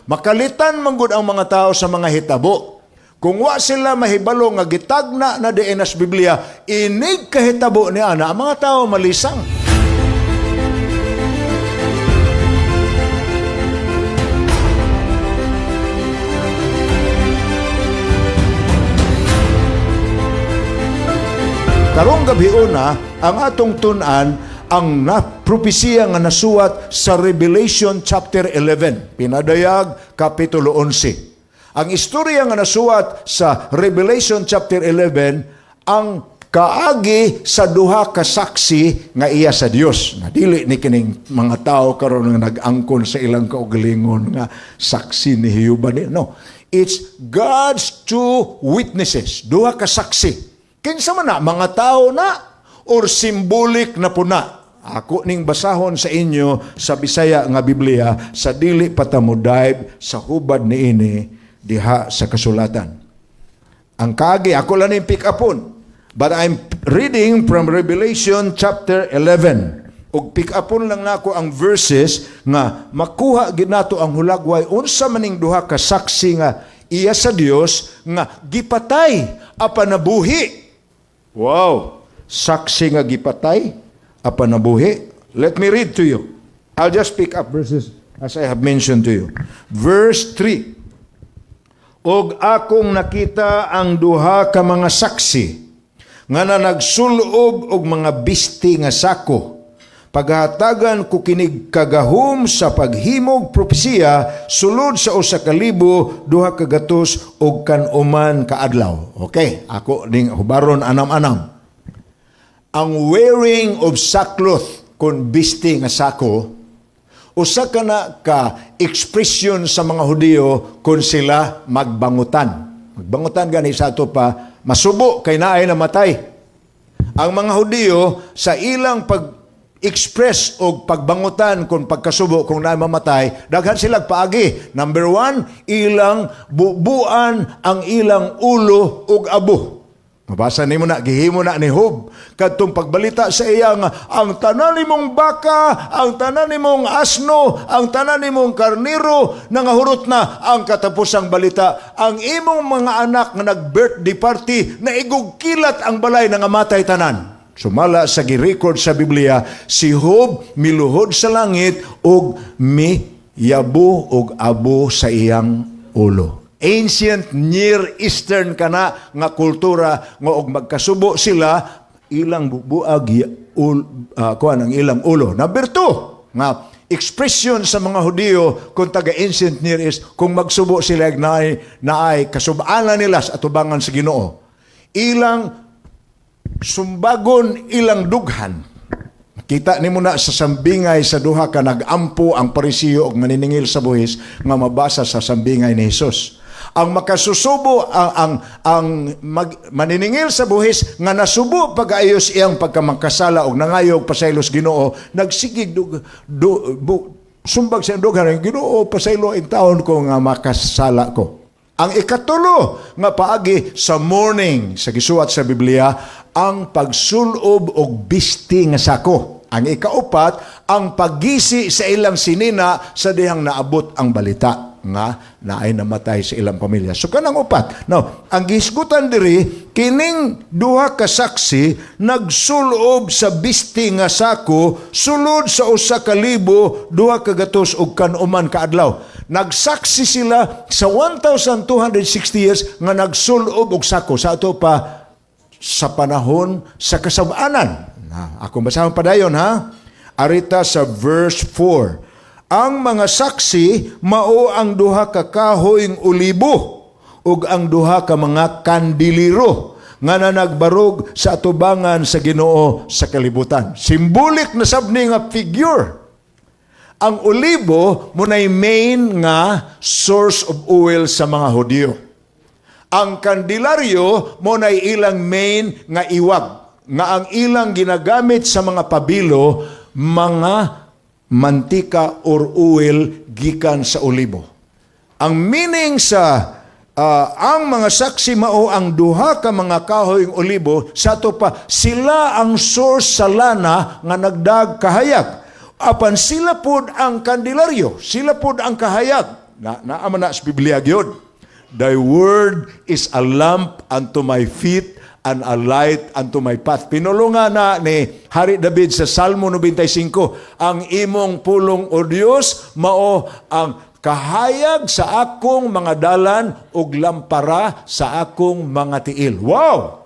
Makalitan man gud ang mga tao sa mga hitabo. Kung wa sila mahibalo nga gitagna na diin sa Biblia, inig kahitabo ni ana, ang mga tao malisang. Karong gabi una, ang atong tun-an ang propesiya nga nasuwat sa Revelation chapter 11, pinadayag kapitulo 11. Ang istorya nga nasuwat sa Revelation chapter 11 ang kaagi sa duha ka saksi nga iya sa Dios. Dili ni kining mga tao karon nga nag-angkon sa ilang kaugalingon nga saksi ni Jehova ni. No, it's God's two witnesses, duha ka saksi. Kinsa man na, mga tao na, or symbolic na puna. Ako ning basahon sa inyo sa Bisaya nga Biblia, sa dili patamudive sa hubad ni ini, diha sa kasulatan. Ang kagi, ako lang yung pick upon. But I'm reading from Revelation chapter 11. Og pick upon lang nako ang verses nga makuha ginato ang hulagway unsa maning duha ka saksi nga iya sa Dios nga gipatay apan nabuhi. Wow! Saksi nga gipatay, apan nabuhi. Let me read to you. I'll just pick up verses as I have mentioned to you. Verse 3. Og akong nakita ang duha ka mga saksi nga nagsulob og mga bisti nga sako. Paghatagan ko kinig kagahom sa paghimog propesiya sulod sa 1,000 duha ka gatos og kanuman kaadlaw. Okay, ako ning hubaron anam-anam. Ang wearing of sackcloth kon bisti nga sako usa kana ka expression sa mga Hudiyo kung sila magbangutan. Magbangutan gani sa ato pa masubo kay naay namatay. Ang mga Hudiyo sa ilang express o pagbangutan kung pagkasubo kung naay mamatay, daghan sila paagi. Number 1, ilang bubuan ang ilang ulo ug abo. Mabasa nimo na, gihimo na ni Job kadtong pagbalita sa iya nga ang tanan nimong baka, ang tanan nimong asno, ang tanan nimong karniro nangahurot na ang katapusang balita. Ang imong mga anak nga nag-birthday party na igugkilat ang balay nga matay tanan. Sumala sa gi-record sa Biblia, si Job miluhod sa langit ug miyabo ug abo sa iyang ulo. Ancient Near Eastern kana nga kultura nga og magkasubo sila ilang bubuag ang ilang ulo. Number 2, nga expression sa mga Hudiyo kung taga Ancient Near East kung magsubo sila naay kasubaanan nila sa atubangan sa Ginoo. Ilang sumbagon ilang dughan. Kita nimo na sa sambingay sa duha ka nagampo ang Parisiyo og maniningil sa buhis nga mabasa sa sambingay ni Hesus. Ang makasusubo maniningil sa buhis nga nasubo pag-ayos iyang pagkamakasala og nangayog pasaylos Ginoo, nagsigig sumbag sa dughan, Ginoo pasaylo in taon ko nga makasala ko. Ang ikatulo nga paagi sa morning sa gisuwat sa Biblia ang pagsulob og bisti nga sako. Ang ikaupat ang paggisi sa ilang sinina sa dihang naabot ang balita nga naay namatay sa ilang pamilya. So kanang upat. Now, ang gisgutan diri kining duha ka saksi nagsulob sa bisti nga sako sulod sa 1,000 duha ka gatos og kanuman kaadlaw. Nagsaksi sila sa 1,260 years nga nagsulob og sako sa ato pa sa panahon sa kasab-anan. Ako basahon pa dayon ha. Arita sa verse 4. Ang mga saksi mao ang duha ka kahoyng olibo ug ang duha ka mga kandiliro nga nagbarog sa atubangan sa Ginoo sa kalibutan. Symbolic na sabni nga figure. Ang olibo munay main nga source of oil sa mga Hudiyo. Ang kandilaryo munay ilang main nga iwag nga ang ilang ginagamit sa mga pabilo, mga mantika or oil gikan sa olibo. Ang meaning sa ang mga saksi mao ang duha ka mga kahoyng olibo sa to pa sila ang source sa lana nga nagdag kahayag. Apan sila pod ang kandilaryo, sila pod ang kahayag Naaman na sa Biblia gyud. Thy word is a lamp unto my feet and a light unto my path. Pinulungan na ni Hari David sa Salmo 95, ang imong pulong o Dios mao ang kahayag sa akong mga dalan ug lampara sa akong mga tiil. Wow!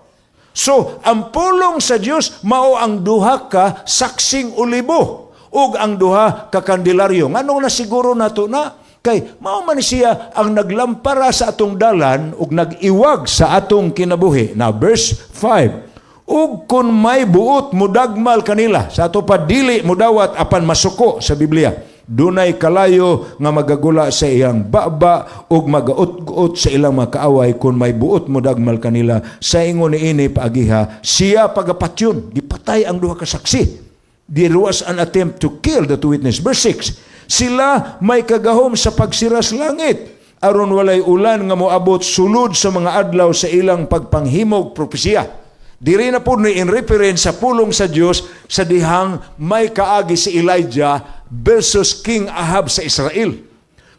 So, ang pulong sa Dios mao ang duha ka saksing olibo ug ang duha ka kandilaryo. Nganong nasiguro nato na? Kay mao man siya ang naglampara sa atong dalan ug nag-iwag sa atong kinabuhi. Na verse 5. Ug kun may buot mudagmal kanila sa ato pa dili mudawat apan masuko sa Biblia. Dunay kalayo nga magagula sa iyang baba ug magaut-ut sa ilang mga kaaway kun may buot mudagmal kanila sa ingon niini paagiha siya pagapatyon gipatay ang duha ka saksi. There was an attempt to kill the two witnesses. Verse 6. Sila may kagahom sa pagsiras langit, aron walay ulan nga moabot sulod sa mga adlaw sa ilang pagpanghimog propesya. Diri na po ni in reference sa pulong sa Dios sa dihang may kaagi si Elijah versus King Ahab sa Israel.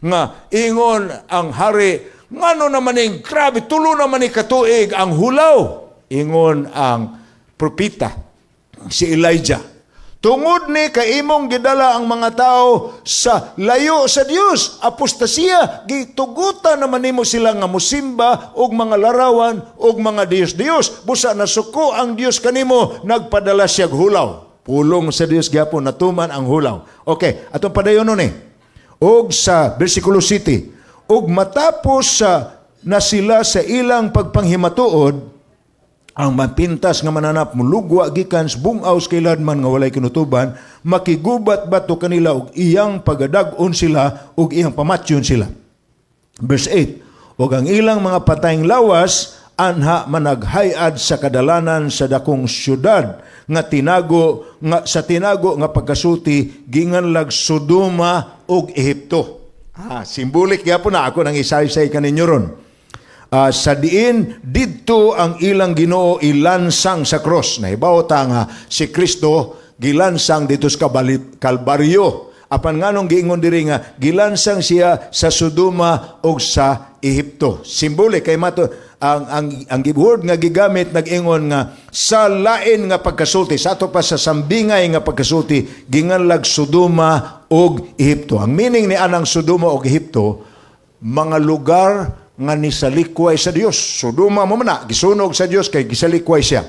Nga ingon ang hari, ngano naman ning grabe tulo naman ni katuig ang hulaw. Ingon ang propeta si Elijah. Tungod ni kaimong gidala ang mga tao sa layo sa Dios, apostasya, gitugutan naman nimo sila nga musimba og mga larawan og mga Dios. Busa nasuko ang Dios kanimo, nagpadala siya hulaw. Pulong sa Dios gyapon natuman ang hulaw. Okay, atong padayon ni. Og sa bersikulo 7, og matapos na sila sa ilang pagpanghimatuod, ang mapintas nga mananap mulugwa gikan sa bungaw sa kailanman nga walay kinutuban, makigubat bato kanila og iyang pagadag-on sila og iyang pamatyon sila. Verse 8, og ang ilang mga patayng lawas anha managhayad sa kadalanan sa dakong syudad nga tinago nga pagkasuti ginganlag Sodoma ug Ehipto. Simbolik gyapon na ako nang isaysay kaninyo ron. Sa diin didto ang ilang Ginoo ilansang sa cross. Nahibaw ta nga si Kristo gilansang dito sa Kalbaryo. Apan nganong giingon diri nga gilansang siya sa Sodoma ug sa Ehipto. Simbolik kay mato ang word nga gigamit nag-ingon nga sa lain nga pagkasulti sa ato pa sa sambingay nga pagkasulti ginganlag Sodoma ug Ehipto. Ang meaning ni anang Sodoma ug Ehipto, mga lugar nga nisalikway sa Dios. Sodoma mo na gisunog sa Dios kay gisalikway siya.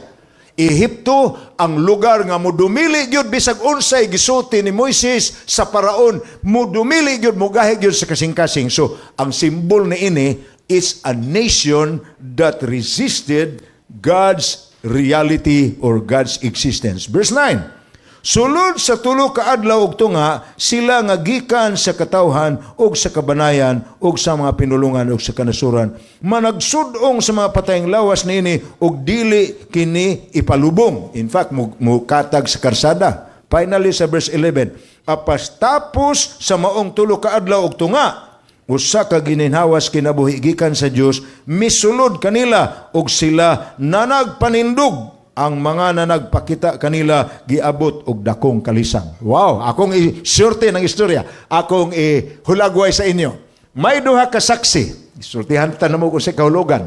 Ehipto ang lugar nga mudumili gyud bisag unsay gisulti ni Moises sa paraon, mudumili gyud mogahe gyud sa kasing-kasing. So ang simbol ni ini is a nation that resisted God's reality or God's existence. Verse 9. Sulod sa tulo ka adlaw ug tunga sila nga gikan sa katawhan ug sa kabanayan ug sa mga pinulungan ug sa kanasuran managsud-ong sa mga patayng lawas niini ug dili kini ipalubong. In fact mukatag sa karsada. Finally sa verse 11, apas tapos sa maong tulo ka adlaw ug tunga usa ka gininhawas kinabuhi gikan sa Dios misulod kanila ug sila nanagpanindog. Ang mga na nagpakita kanila giabot og dakong kalisang. Wow, akong isurte ng istorya. Akong hulagway sa inyo. May duha ka saksi. Isurtihan ta namo ko sa kahulugan.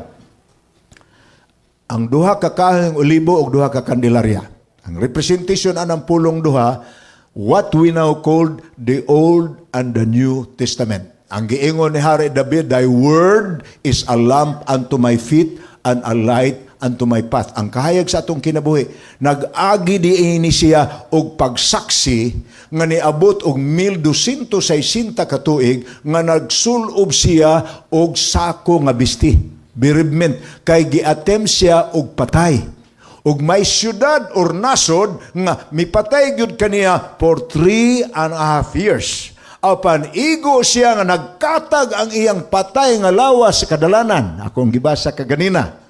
Ang duha ka kaheng olibo og duha ka kandilarya. Ang representation anang pulong duha, what we now called the Old and the New Testament. Ang giingon ni Hari David, thy word is a lamp unto my feet and a light unto my path. Ang kahayag sa atong kinabuhi, nag-agi diini siya og pagsaksi nga niabot og 1260 ka tuig nga nagsulob siya og sako nga bisti. Bereavement kay giatem siya og patay. Og may syudad or nasod nga mipatay gyud kaniya for 3.5 years. Apan igo siya nga nagkatag ang iyang patay nga lawas sa kadalanan. Akong gibasa kaganina.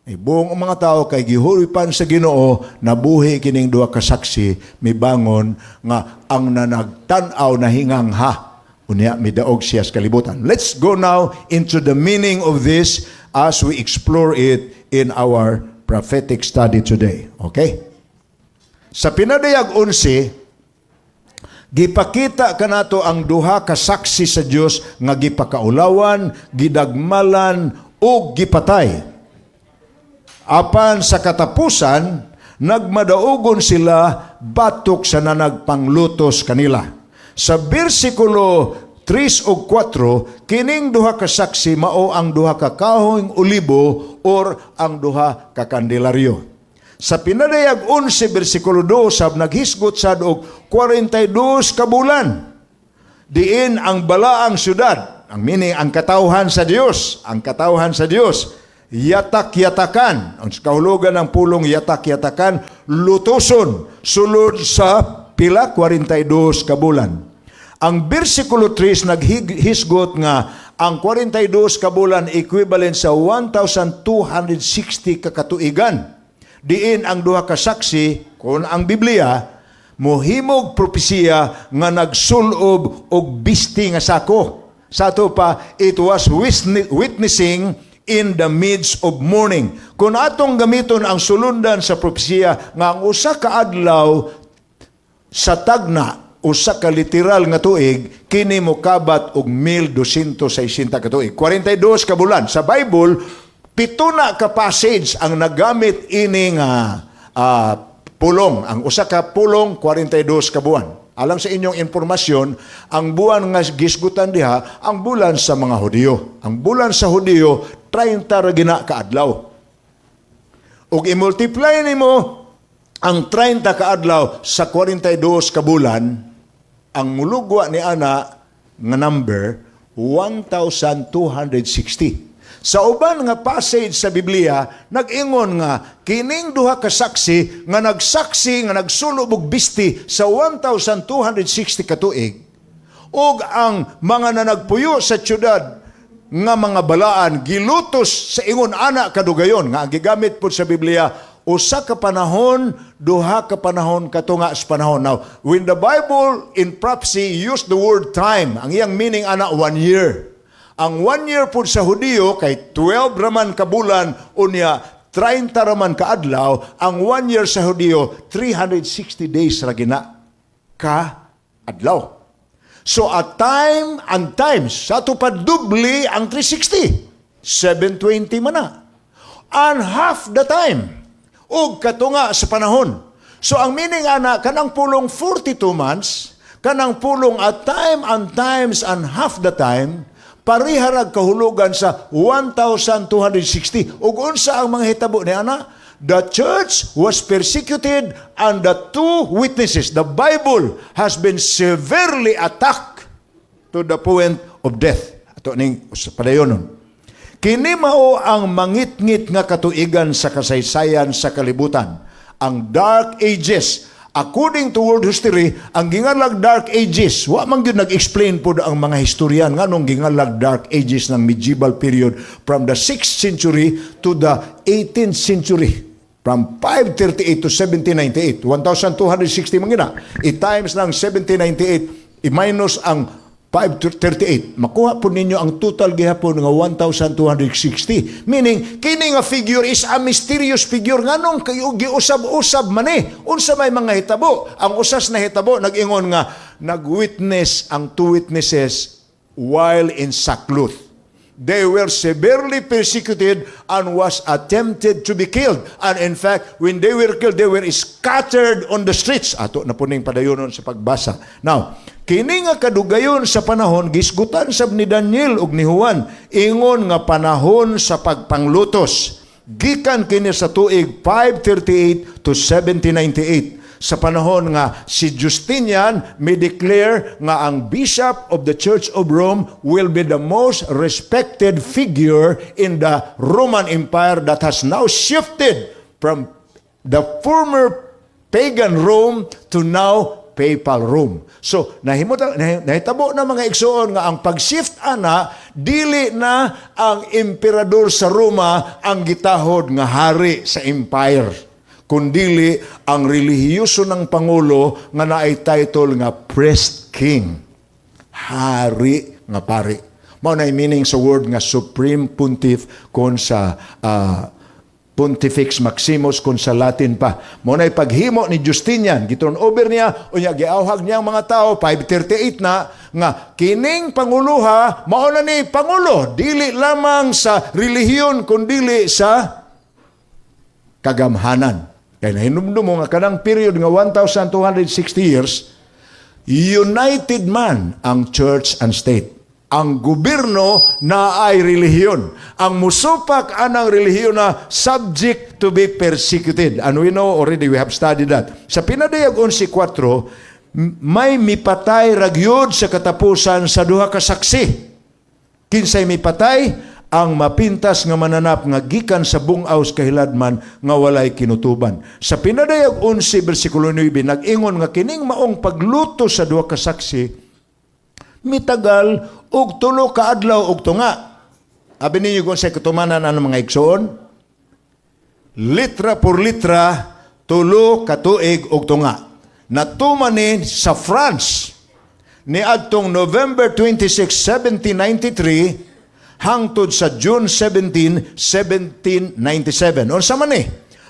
Buong mga tao kay gihuripan sa Ginoo nabuhi kining duha ka saksi mibangon nga ang nanagtan-aw na hingangha unya midaog siya sa kalibutan. Let's go now into the meaning of this as we explore it in our prophetic study today. Okay? Sa pinadayag 11 Gipakita kanato ang duha ka saksi sa Dios nga gipakaulawan, gidagmalan ug gipatay. Apan sa katapusan, nagmadaugon sila batok sa nanagpanglutos kanila. Sa bersikulo 3 ug 4, kining duha ka saksi mao ang duha ka kahoyng olibo or ang duha ka kandelaryo. Sa pinadayag 11 bersikulo 2 sab naghisgot sad og 42 ka bulan. Diin ang balaang syudad, ang meaning ang katawhan sa Dios, yatak-yatakan, ang kahulugan ng pulong yatak-yatakan, lutuson sulod sa pila 42 ka bulan. Ang bersikulo 3 naghisgot nga ang 42 ka bulan equivalent sa 1,260 ka katuigan. Diin ang duha ka saksi kung ang Biblia mohimog propesiya nga nagsulob og bisti nga sako. Sa ato pa, it was witnessing in the midst of mourning. Kung atong gamiton ang sulundan sa propesiya nga ang usa ka adlaw sa tagna, usa ka literal nga tuig, kini mokabat og 1,260 ka tuig. 42 ka bulan. Sa Bible, 7 na ka passage ang nagamit ini nga pulong. Ang usa ka pulong, 42 ka buwan. Alang sa inyong informasyon, ang buwan nga gisgutan diha, ang bulan sa mga Hudiyo. Ang bulan sa Hudiyo, 30 ra gina ka adlaw. Ug i-multiply nimo ang 30 ka adlaw sa 42 ka bulan, ang mulugwa ni ana nga number 1,260. Sa uban nga passage sa Biblia, nag-ingon nga kining duha ka saksi nga nagsaksi nga nagsulob og bisti sa 1,260 ka tuig ug ang mga nanagpuyo sa syudad nga mga balaan gilutos sa ingon ana kadugayon nga ang gigamit pud sa Biblia usa ka panahon, duha ka panahon, katunga sa panahon. Now, when the Bible in prophecy use the word time, ang iyang meaning ana 1 year. Ang 1 year po sa Hudiyo, kay 12 raman ka bulan, unya 30 raman ka adlaw, ang 1 year sa Hudiyo, 360 days ra gina ka adlaw. So, a time and times, sa ito pa dubli ang 360. 720 man na. And half the time, ug katunga sa panahon. So, ang meaning ana, kanang pulong 42 months, kanang pulong a time and times and half the time, pariharag kahulugan sa 1,260. Ug unsa ang mga hitabo ni ana? The church was persecuted and the two witnesses, the Bible has been severely attacked to the point of death. Ato ning padayonon. Kini mao ang mangitngit nga katuigan sa kasaysayan sa kalibutan. Ang Dark Ages. According to world history, ang gingalag Dark Ages, wa man gyud nag-explain po ang mga historian nganong gingalag Dark Ages ng medieval period from the 6th century to the 18th century. From 538 to 1798, 1,260 mangina. I-times ng 1798, i-minus ang 538. Makuha po ninyo ang total gihapon nga 1,260. Meaning, kini nga figure is a mysterious figure. Nganong kayo giusab-usab man eh. Unsa may mga hitabo. Ang usas na hitabo, nag-ingon nga, nag-witness ang two witnesses while in sackcloth. They were severely persecuted and was attempted to be killed. And in fact, when they were killed, they were scattered on the streets. Ato na puning padayonon sa pagbasa. Now, kini nga kadugayon sa panahon, gisgutan sab ni Daniel ug ni Juan, ingon nga panahon sa pagpanglutos. Gikan kini sa tuig 538 to 1798. Sa panahon nga si Justinian may declare nga ang Bishop of the Church of Rome will be the most respected figure in the Roman Empire that has now shifted from the former pagan Rome to now Papal Rome. So, nahitabo na mga igsoon nga ang pag-shift ana, dili na ang emperador sa Roma ang gitahod nga hari sa empire, kundili ang relihiyoso ng Pangulo nga naay title nga Priest King. Hari nga pari. Mao na meaning sa word nga Supreme Pontiff kon sa Pontifex Maximus kung sa Latin pa. Muna'y paghimo ni Justinian, giturn over niya, unya giawhag niya ang mga tao, 538 na, nga kining panguluha, mauna ni Pangulo, dili lamang sa relihiyon, kundili sa kagamhanan. Kaya nahinumdum mo nga kanang period nga 1,260 years, united man ang church and state. Ang gobyerno na ay relihiyon. Ang musupak anang relihiyon na subject to be persecuted. And we know already, we have studied that. Sa Pinadayag 11:4, may mipatay ragyod sa katapusan sa duha ka saksi. Kinsay mipatay? Ang mapintas nga mananap nga gikan sa bungaw sa kahiladman nga walay kinutuban. Sa Pinadayag 11 bersikulo 9, nag-ingon nga kining maong pagluto sa duha ka saksi mitagal og 3 ka adlaw og tunga. Abi ninyo kung sa katumanan ang mga igsoon, litra por litra 3 ka tuig og tunga. Natumanin sa France ni adtong November 26, 1793 hangtod sa June 17, 1797. Unsa man ni?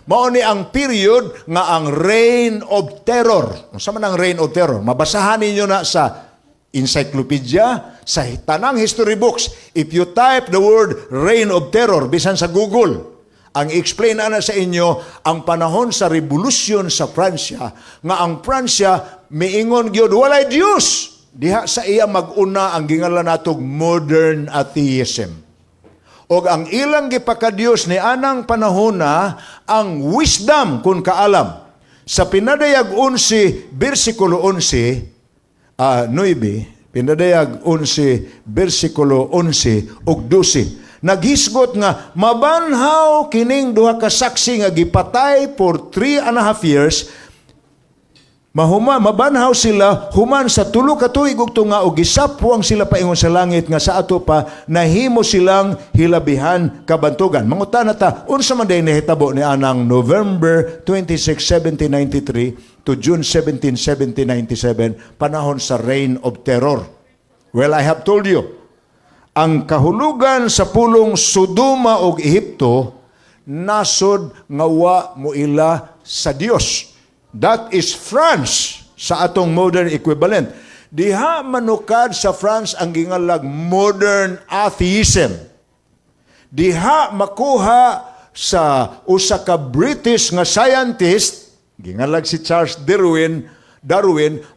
Mao ni ang period nga ang Reign of Terror. Unsa man ang Reign of Terror? Mabasahan ninyo na sa encyclopedia, sa tanang history books. If you type the word Reign of Terror, bisan sa Google, ang explain na sa inyo ang panahon sa revolusyon sa Pransya, nga ang Pransya miingon gyud walay Dios. Diha sa iya mag-una ang gingalan natog modern atheism. O ang ilang gipakadiyos ni anang panahon na ang wisdom kung kaalam. Sa Pinadayag 11, versikulo 11, 9, Pinadayag 11, versikulo 11 ug 12. Naghisgot nga, mabanhaw kining duha ka saksi nga gipatay for 3.5 years, mabanhaw sila human sa 3 ka tuig ug tunga ug gisapwang sila paingon sa langit nga sa ato pa nahimo silang hilabihan kabantugan. Mangutana ta, unsa man day nahitabo ni anang November 26, 1793 to June 17, 1797, panahon sa Reign of Terror? Well, I have told you, ang kahulugan sa pulong Sodoma ug Ehipto nasod nga wa moila sa Dios. That is France sa atong modern equivalent. Diha manukad sa France ang gingalag modern atheism. Diha makuha sa usa ka British nga scientist, gingalag si Charles Darwin,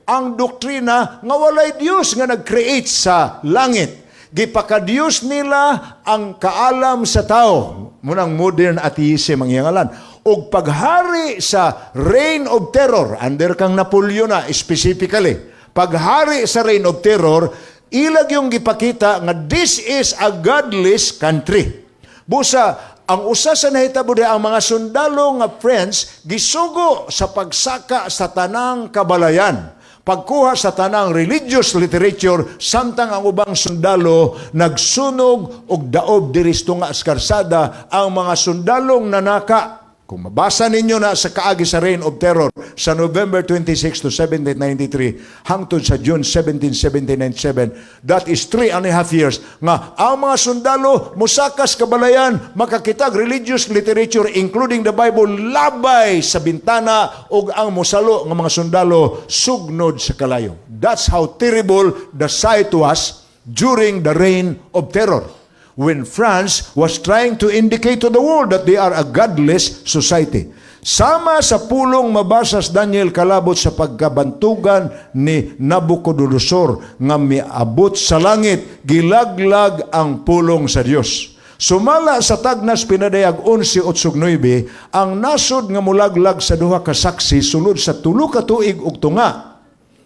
ang doktrina nga walay Dios nga nag-create sa langit. Gipakadiyos nila ang kaalam sa tao. Munang modern atheism ang iyangalan. O paghari sa Reign of Terror, under kang Napoleon na specifically, paghari sa Reign of Terror, ilag yung gipakita nga this is a godless country. Busa, ang usa sa nahitabo ang mga sundalo nga French gisugo sa pagsaka sa tanang kabalayan, pagkuha sa tanang religious literature, samtang ang ubang sundalo nagsunog og daob diri tunga sa karsada. Ang mga sundalong nanaka, kung mabasa ninyo na sa kaagi sa Reign of Terror sa November 26 to 1793 hangtod sa June 17, 1797, that is 3.5 years nga ang mga sundalo musakas kabalayan, makakitag religious literature including the Bible labay sa bintana ug ang musalo nga mga sundalo sugnod sa kalayo. That's how terrible the sight was during the Reign of Terror, when France was trying to indicate to the world that they are a godless society. Sama sa pulong mabasa sa Daniel kalabot sa pagkabantugan ni Nabucodonosor nga miabot sa langit, gilaglag ang pulong sa Dios. Sumala sa tagnas Pinadayag 11:8-9, ang nasod nga mulaglag sa duha ka saksi sulod sa 3 ka tuig ug tunga,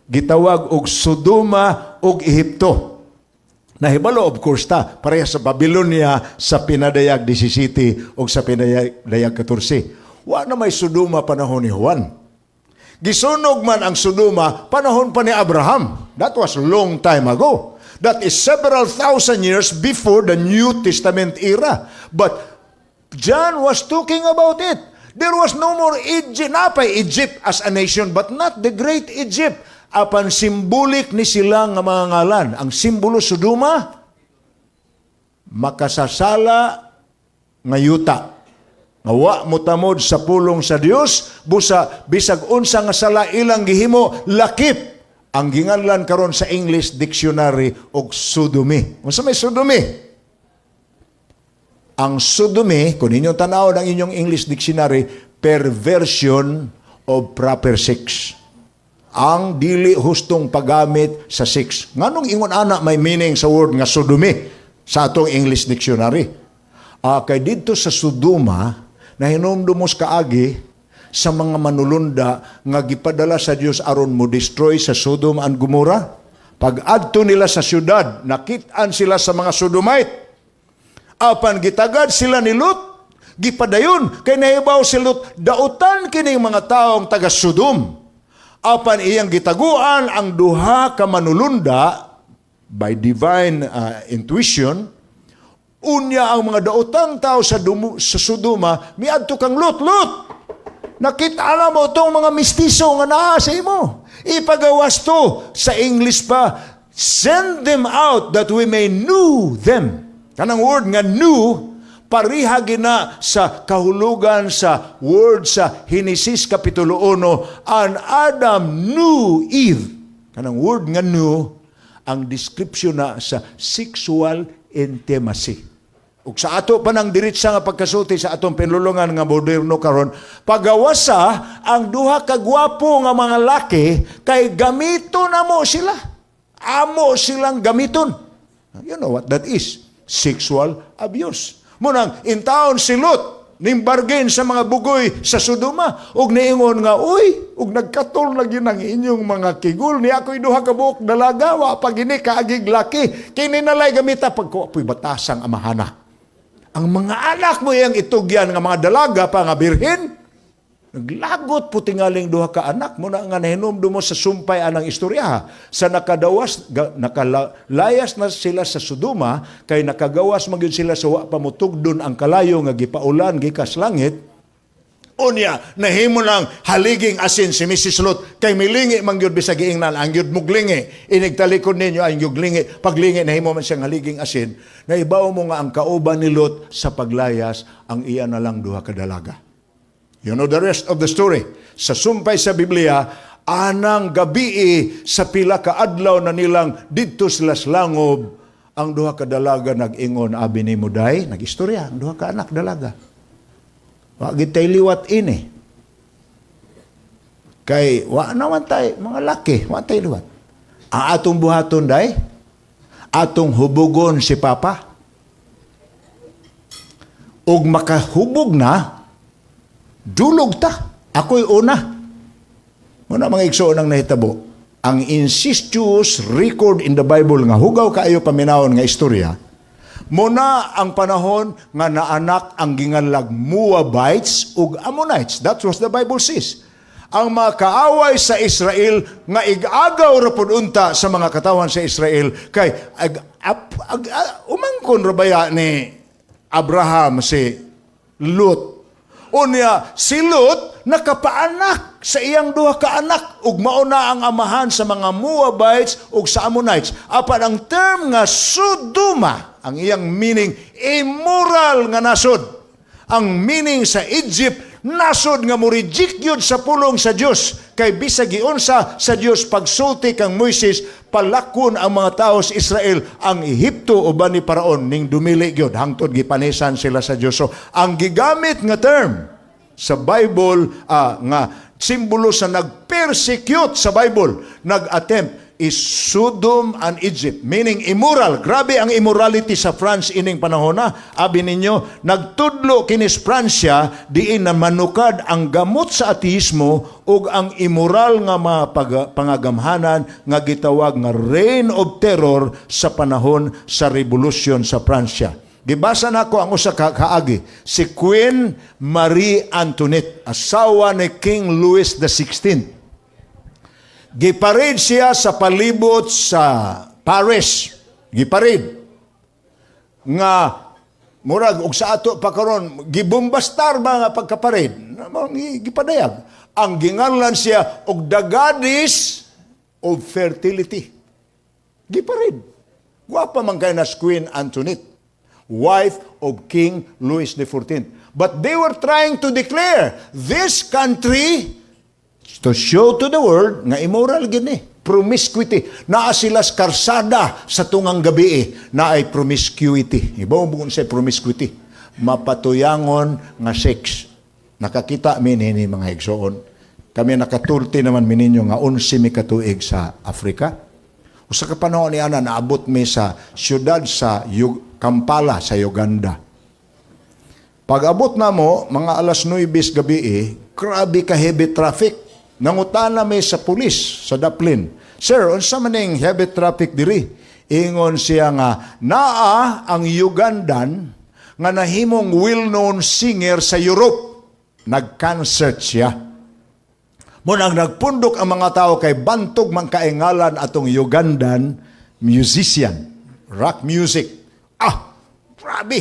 gitawag og Sodoma ug Ehipto. Nahibalo, of course, pareha sa Babylonia sa Pinadayag 17 o sa Pinadayag 14. Wa na may Sodoma panahon ni Juan. Gisunog man ang Sodoma panahon pa ni Abraham. That was long time ago. That is several thousand years before the New Testament era. But John was talking about it. There was no more Egypt, napay Egypt as a nation, but not the great Egypt. Apan simbolik ni sila nga mga ngalan. Ang simbolo Sodoma, makasasala nga yuta. nga wa motamod sa pulong sa Dios, busa bisag unsa nga sala ilang gihimo lakip. Ang ginganlan karon sa English dictionary og sodomy. Unsa may sodomy? Ang sodomy, kung inyong tanaw ng inyong English dictionary, perversion of proper sex. Ang dili hustong paggamit sa sex. Nganong ingon ana may meaning sa word nga sodomy sa atong English dictionary? Kay dito sa Sodoma, na hinumdumos kaagi sa mga manulunda nga gipadala sa Dios aron mo destroy sa Sodom and Gomorrah. Pag adto nila sa syudad, nakit-an sila sa mga Sodomite. Apan gitagad sila ni Lot, gipadayon kay nahibaw si Lot, dautan kining mga taong taga Sodom. Apan iyang gitaguan ang duha ka manulunda by divine intuition. Unya ang mga daotang tao sa Sodoma, miadto kang Lot, nakita na mo itong mga mistiso nga naa sa imo. Ipagawas to. Sa English pa, send them out that we may know them. Kanang word nga know, pariha gina sa kahulugan sa word sa Genesis Kapitulo 1, and Adam knew Eve. Kanang word nga knew, ang description na sa sexual intimacy. Ug sa ato pa nang diretsa nga pagkasulti sa atong pinulungan nga moderno karon, pagawasa ang duha ka gwapo nga mga laki kay gamito na mo sila. Amo silang gamiton. You know what that is? Sexual abuse. Munang intaon si Lot ning bargain sa mga bugoy sa Sodoma ug niingon nga, uy, ug nagkatol na gyud ang inyong mga kigul ni ako'y duha ka buok dalaga wa pa gini kaagig laki kini nalay gamita pagko apoy batasang amahana. Ang mga anak mo yang itugyan nga mga dalaga pa nga birhen, naglagot po tingaling duha ka anak mo na nga nahinumdum mo sa sumpay anang istorya. Sa nakalayas na sila sa Sodoma, kay nakagawas magyud sila sa wa pamutugdon ang kalayo nga gipaulan gikas langit. Unya, nahimo lang haliging asin si Mrs. Lot, kay milingi mangyud bisag giingnan, ang yud muglingi, inigtalikod ninyo ang yuglingi, paglingi nahimo man siyang haliging asin, naibaw mo nga ang kauban ni Lot sa paglayas, ang iya na lang duha ka dalaga. You know the rest of the story. Sa sumpay sa Biblia, anang gabi sa pila ka adlaw na nilang didto sila sa langob, ang duha ka dalaga nag-ingon, abi ni Muday, nag-istorya, ang duha ka anak dalaga. Wagit tayo liwat ini. Kay, wa naman tayo, mga laki, wa tayo liwat. Ang atong buhaton day, atong hubugon si Papa. Ug makahubog na, dulog ta. Ako'y una. Muna mga igsoon ang nahitabo. Ang incestuous record in the Bible nga hugaw kaayo paminawon nga istorya, muna ang panahon nga naanak ang ginganlag Moabites ug Ammonites. That was the Bible says. Ang mga kaaway sa Israel nga igagaw ra pud unta sa mga katawan sa Israel kay umangkon ra baya ni Abraham si Lot. Unya si Lot nakapaanak sa iyang duha ka anak ug mao na ang amahan sa mga Moabites ug sa Ammonites. Apan ang term nga Sodoma, ang iyang meaning, immoral nga nasod. Ang meaning sa Egypt, nasod nga mo-reject yun sa pulong sa Diyos. Kay bisag giunsa sa Diyos pagsulti kang Moises, palakon ang mga tao sa Israel, ang Ehipto uban ni Paraon, ning dumili yun, hangtod gipanisan sila sa Diyos. So, ang gigamit nga term sa Bible, nga simbolo sa nag-persecute sa Bible, nag-attempt, is Sodom and Egypt, meaning immoral. Grabe ang immorality sa France ining panahon na. Abi ninyo, nagtudlo kinis Pransya diin na manukad ang gamot sa ateismo ug ang immoral nga mga pangagamhanan nga gitawag nga reign of terror sa panahon sa revolusyon sa Pransya. Gibasa nako ang usa ka kaagi, si Queen Marie Antoinette, asawa ni King Louis XVI. Giparid siya sa palibot sa Paris. Giparid. Nga, murag, ug sa ato pa karon gibombastar ba nga pagkaparid? Gipadayag. Ang ginganlan siya, og the goddess of fertility. Giparid. Guwapa man kay nas Queen Antoinette, wife of King Louis XIV. But they were trying to declare, this country, to show to the world, nga immoral gini, promiscuity. Naa sila sa karsada sa tungang gabi na ay promiscuity. Ibaw mo sa promiscuity. Mapatuyangon nga sex. Nakakita mi ni mga igsoon. Kami nakatulti naman mi ninyo nga 11 mi katuig sa Africa. Usa ka panahon ni ana naabot mi sa siyudad sa Kampala sa Uganda. Pag-abot na mo, mga alas 9 gabi grabe ka heavy traffic. Nangutana mi sa pulis sa Daplin. Sir, unsa man ning heavy traffic diri? Ingon siya nga naa ang Ugandan nga nahimong well-known singer sa Europe. Nag-concert siya. Munang nagpundok ang mga tao kay bantog man kaingalan atong Ugandan musician, rock music. Grabe.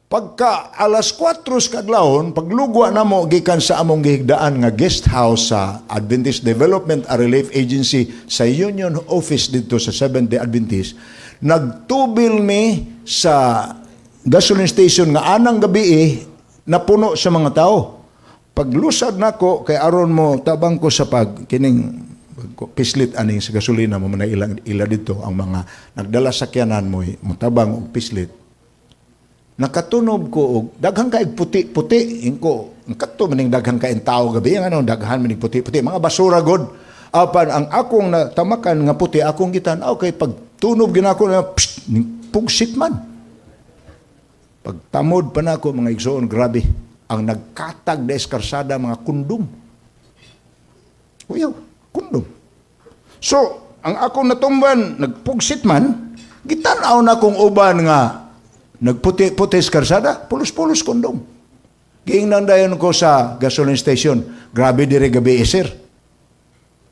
Pagka alas 4 kadlawon, paglugwa na mo gikan sa among gihigdaan nga guest house sa Adventist Development and Relief Agency sa Union Office dito sa Seventh-day Adventist, nagtubil mi sa gasoline station nga anang gabi napuno sa mga tao. Paglusad nako kay aron mo tabang ko sa kining pislit aning sa gasolina mo man ila dito ang mga nagdala sakyanan mo tabang og pislit. Nakatunob ko og daghang kaig puti-puti ingko kadto maning daghang kain tao gabi ano daghan maning puti-puti mga basura god apan ang akong natamakan nga puti akong gitan-aw kay pagtunob ginako na pugsit man pagtamod pa nako mga igsoon grabe ang nagkatag na eskarsada mga kundom. Uyaw, kundom. So, ang akong natumban, nagpugsit man, gitanaw na kong uban nga, nagputi-puti eskarsada, pulos-pulos kundom. Giingnan dayon ko sa gasoline station, grabe dire gabi sir.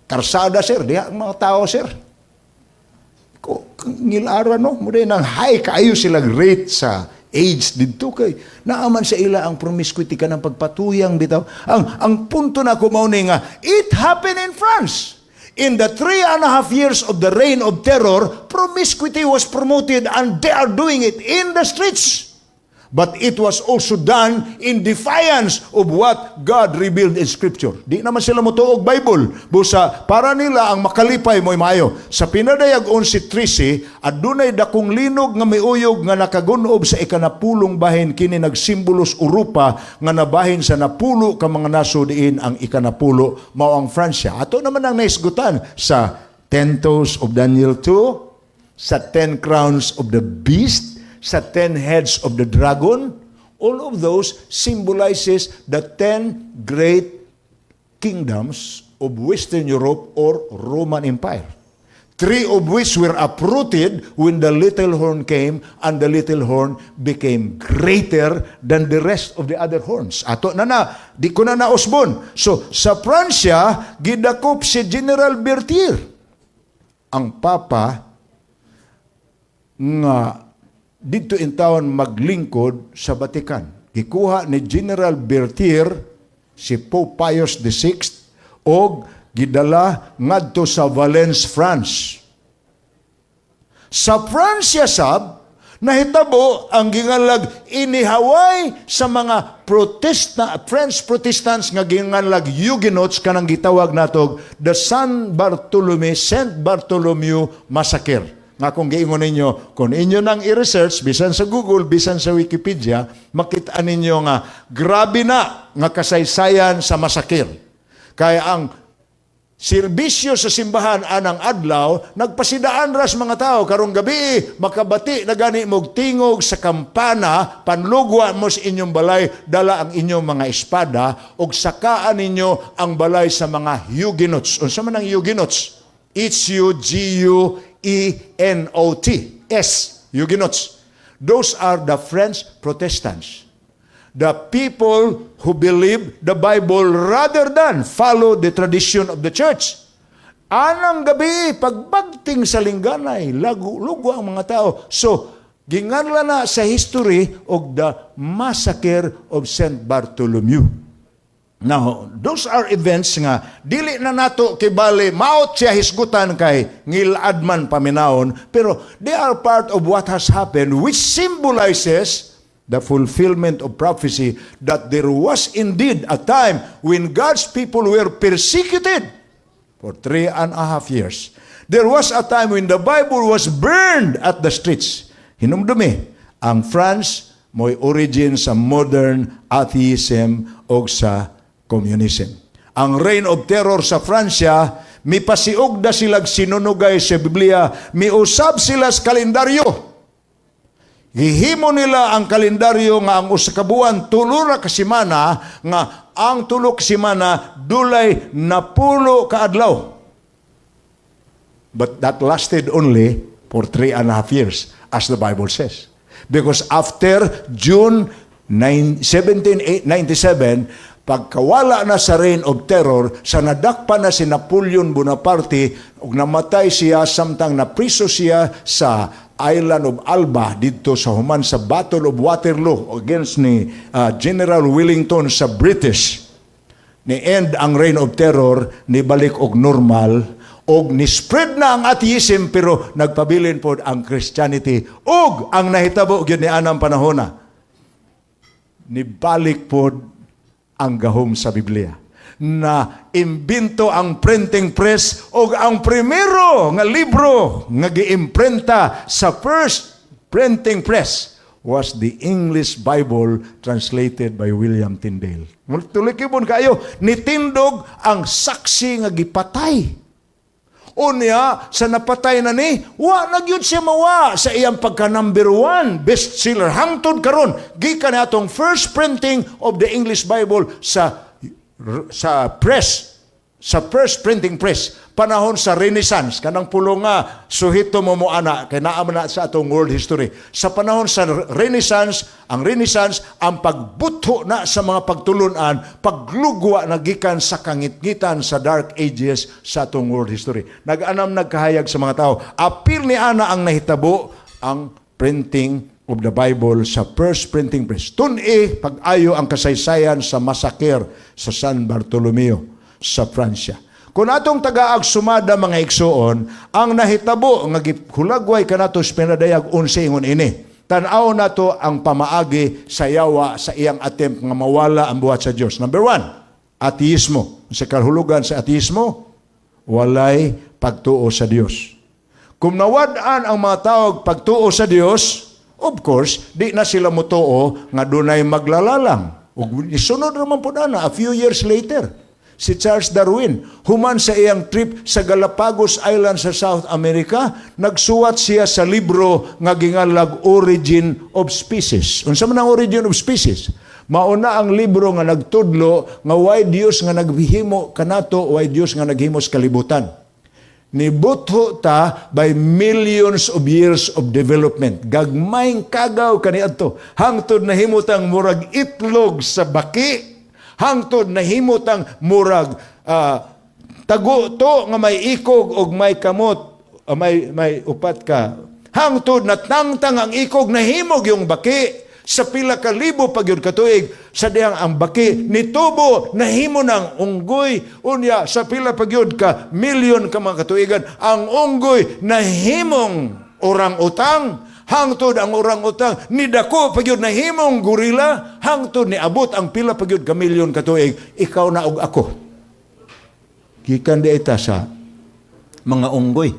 Karsada sir, diha ang mga tao sir. Ngilara no, muna nang high kaayo silang rate sa age dito kay naaman sa ila ang promiscuity ka ng pagpatuyang bitaw. Ang punto na ko mao ni nga it happened in France. In the 3.5 years of the reign of terror, promiscuity was promoted and they are doing it in the streets. But it was also done in defiance of what God revealed in Scripture. Di naman sila motuog Bible. Busa, para nila ang makalipay mo'y maayo. Sa pinadayag 11:13, adunay dakong linog nga miuyog nga nakagunob sa ikanapulong bahin kini nagsimbolos Europa nga nabahin sa napulo ka mga naso diin ang ikanapulo mao ang Fransya. Ato naman ang naisgutan sa 10 toes of Daniel 2, sa 10 crowns of the beast, sa 10 heads of the dragon. All of those symbolizes the 10 great kingdoms of Western Europe or Roman Empire. 3 of which were uprooted when the little horn came, and the little horn became greater than the rest of the other horns. Ato di ko na nausbon. So, sa Pransya, gidakop si General Berthier, ang Papa nga dito in taon maglingkod sa Vatican. Gikuha ni General Berthier si Pope Pius VI o gidala ngadto sa Valence, France. Sa Pransya sab, nahitabo ang gingalag inihaway sa mga French Protestants nga gingalag Huguenots kanang gitawag natog the Saint Bartholomew Massacre. Nga kung giingon ninyo, kung inyo nang i-research, bisan sa Google, bisan sa Wikipedia, makita ninyo nga, grabe na nga kasaysayan sa masakir. Kaya ang serbisyo sa simbahan anang adlaw, nagpasidaan ras mga tao, karong gabi, makabati na gani mog tingog sa kampana, panlugwa mo sa inyong balay, dala ang inyong mga espada, o sakaan ninyo ang balay sa mga Huguenots. Unsa man ang Huguenots? Huguenots. Huguenots. Those are the French Protestants. The people who believe the Bible rather than follow the tradition of the church. Anang gabi, pagbagting sa lingganay, lugo ang mga tao. So, ginganla na sa history of the massacre of Saint Bartholomew. Now, those are events nga dili na nato kibali maot siya hisgutan kay ngilad man paminawon, pero they are part of what has happened which symbolizes the fulfillment of prophecy, that there was indeed a time when God's people were persecuted for 3.5 years. There was a time when the Bible was burned at the streets. Hinumdumi, ang France mo'y origin sa modern atheism o sa communism. Ang reign of terror sa Fransya, mipasiog da silag sinunugay sa Biblia, miusab sila sa kalendaryo. Gihimo nila ang kalendaryo nga ang usa ka buwan tulo ra ka semana, nga ang tulo ka semana dulay napulo ka adlaw. But that lasted only for 3.5 years, as the Bible says. Because after June 1797, pagkawala na sa reign of terror, sa nadakpa na si Napoleon Bonaparte, ug namatay siya samtang napriso siya sa island of Alba dito sa human sa Battle of Waterloo against ni General Wellington sa British. Ni end ang reign of terror, ni balik og normal, og ni spread na ang atheism, pero nagpabilin po ang Christianity, og ang nahitabo gyud ni anang panahona, ni balik po ang gahom sa Biblia, na imbento ang printing press, og ang primero nga libro nga giimprenta sa first printing press was the English Bible translated by William Tyndale. Tulikibon kayo, nitindog ang saksi nga gipatay. Unya, sa napatay na ni, nagyud siya mawa sa iyang pagka number 1 bestseller. Hangtod karon, gikan atong first printing of the English Bible sa press, sa first printing press, panahon sa Renaissance, kanang pulo nga, suhito mo ana, kay naam na sa atong world history. Sa panahon sa Renaissance, ang pagbutho na sa mga pagtulunan, paglugwa na gikan sa kangitngitan sa dark ages sa atong world history. Nag-anam nagkahayag sa mga tao. Apil ni ana ang nahitabo ang printing of the Bible sa first printing press. Tun-i, pag-ayo ang kasaysayan sa massacre sa San Bartolomeo sa Fransya. Kung atong tagaag sumada mga igsoon, ang nahitabo nga hulagway kanato pinadayag 11 ingon ini. Tan-aw nato ang pamaagi sa yawa sa iyang attempt nga mawala ang buhat sa Dios. Number 1, ateismo. Sa kahulugan sa ateismo, walay pagtuo sa Dios. Kung nawad-an ang mga tao pagtuo sa Dios, of course, di na sila mutuo nga dunay maglalalang. Ug isunod naman po na a few years later, si Charles Darwin, human sa iyang trip sa Galapagos Island sa South America, nagsuwat siya sa libro nga gingalag Origin of Species. Unsa man ang Origin of Species? Mauna ang libro nga nagtudlo nga why Dios nga naghimo kanato, why Dios nga naghimo sa kalibutan. Nibutho ta by millions of years of development. Gagmayng kagaw kaniadto. Hangtod na himutang murag itlog sa baki, hangtod na himutang murag tago to nga may ikog og may kamot, may upat ka. Hangtod na tangtang ang ikog na himog yung baki. Sa pila ka libo pagyud katuig, sa diyang ang baki nitubo na himo ng unggoy. Unya sa pila pagyud ka milyon ka mga katuigan, ang unggoy na himong orang-utang. Hangtod ang orang-utang ni dako pagyud na himong gorila, hangtod ni abot ang pila pagyud ka milyon katuig, ikaw na og ako. Gikan di ita sa mga unggoy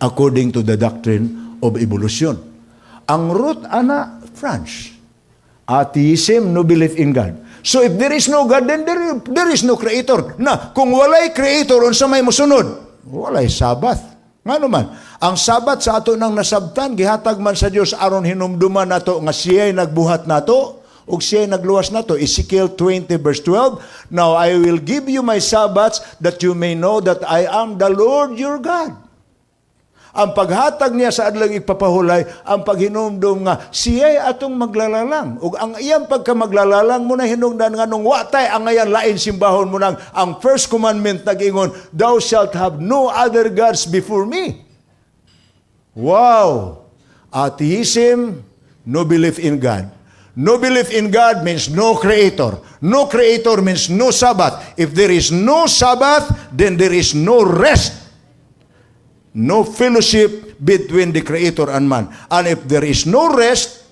according to the doctrine of evolution. Ang root ana France. Atheism, no belief in God. So if there is no God, then there is no creator. Na, kung walay creator, unsa may musunod? Walay Sabbath. Nga naman, ang Sabbath sa ato nang nasabtan, gihatag man sa Dios aron hinumduman nato nga siya'y nagbuhat nato, ug siya'y nagluwas nato. Ezekiel 20 verse 12, Now I will give you my Sabbaths that you may know that I am the Lord your God. Ang paghatag niya sa adlang ipapahulay, ang paghinumdum nga siya'y atong maglalalang. Ug ang iyang pagkamaglalang mo na hinungdan nga nung watay ang ayan lain simbahon mo nang ang first commandment nag-ingon, Thou shalt have no other gods before me. Wow! Atheism, no belief in God. No belief in God means no creator. No creator means no Sabbath. If there is no Sabbath, then there is no rest. No fellowship between the Creator and man. And if there is no rest,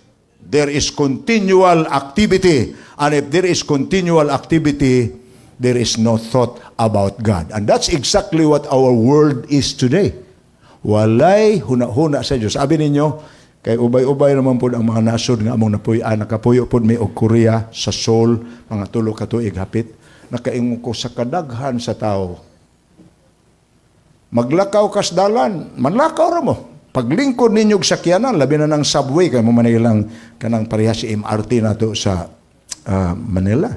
there is continual activity. And if there is continual activity, there is no thought about God. And that's exactly what our world is today. Walay huna-huna sa Diyos. Sabi ninyo, kay ubay-ubay naman po ang mga nasod nga among nakapuyo po may og Korea sa Seoul, mga tulo ka tuig hapit, nakaingon ko sa kadaghan sa tao. Maglakaw kas dalan, manlakaw ra mo. Paglingkod ninyo sa sakyanan, labi na ng subway, kay mo manilang kanang parehas si MRT na to sa Manila.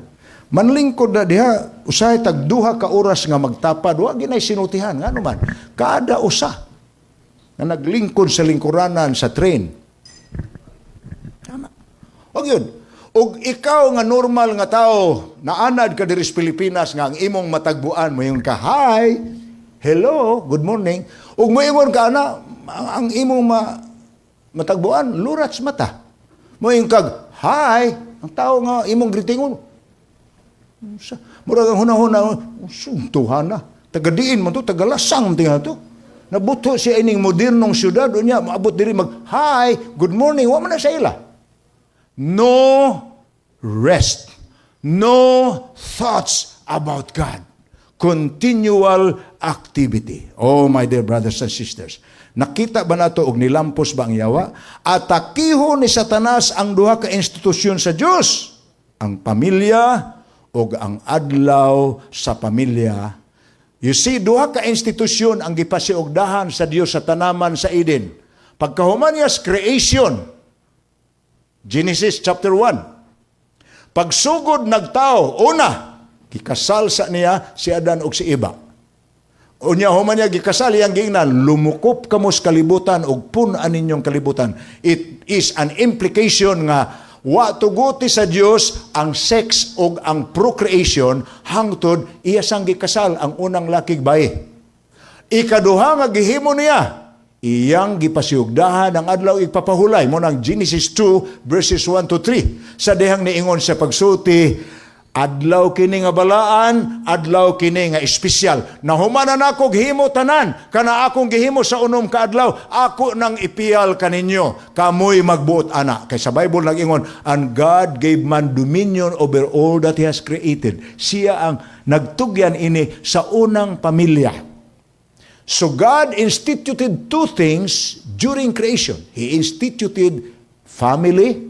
Manlingkod na diha, usahay tagduha ka oras nga magtapad, wa ginay sinutihan, nga naman, kada usa na naglingkod sa lingkuranan sa train. Tama. O yun, og ikaw nga normal nga tao, naanad ka diri sa Pilipinas nga ang imong matagbuan mo yung ka, hi, hello, good morning. Ug moingon ka na ang imong matagbuan lurats mata. Moingon kag, hi, ang tao nga imong greetingon. Murag ang huna-huna, suntuhan na. Tagadiin mo to, tagalasang tingnan to. Nabuto siya ining modernong syudad, unya maabot diri mag, hi, good morning, wa man na sa ila. No rest. No thoughts about God. Continual activity. Oh, my dear brothers and sisters. Nakita ba nato og nilampos ba ang yawa? Atakiho ni Satanas ang duha ka institusyon sa Dios. Ang pamilya o ang adlaw sa pamilya. You see, duha ka institusyon ang gipasiugdahan sa Dios sa tanaman sa Eden. Pagkahuman niya sa creation, Genesis chapter 1. Pagsugod nagtao, una, gikasal sa niya si Adan ug si Eva. Unya human niya gikasal iyang giingnan, lumukop kamo sa kalibutan ug pun-an ninyong kalibutan. It is an implication nga wa tuguti sa Dios ang sex o ang procreation hangtod iya sang gikasal ang unang lakig bayi. Ikaduha nga gihimo niya, iyang gipasiugdahan ang adlaw igpapahulay mo ng Genesis 2 verses 1 to 3. Sa dihang niingon sa pagsulti, adlaw kini nga balaan, adlaw kini nga espesyal. Nahumanan ako gihimo tanan, kana akong gihimo sa unom ka adlaw, ako nang ipiyal kaninyo, kamoy magbuot ana. Kay sa Bible nag-ingon, and God gave man dominion over all that He has created. Siya ang nagtugyan ini sa unang pamilya. So God instituted two things during creation. He instituted family,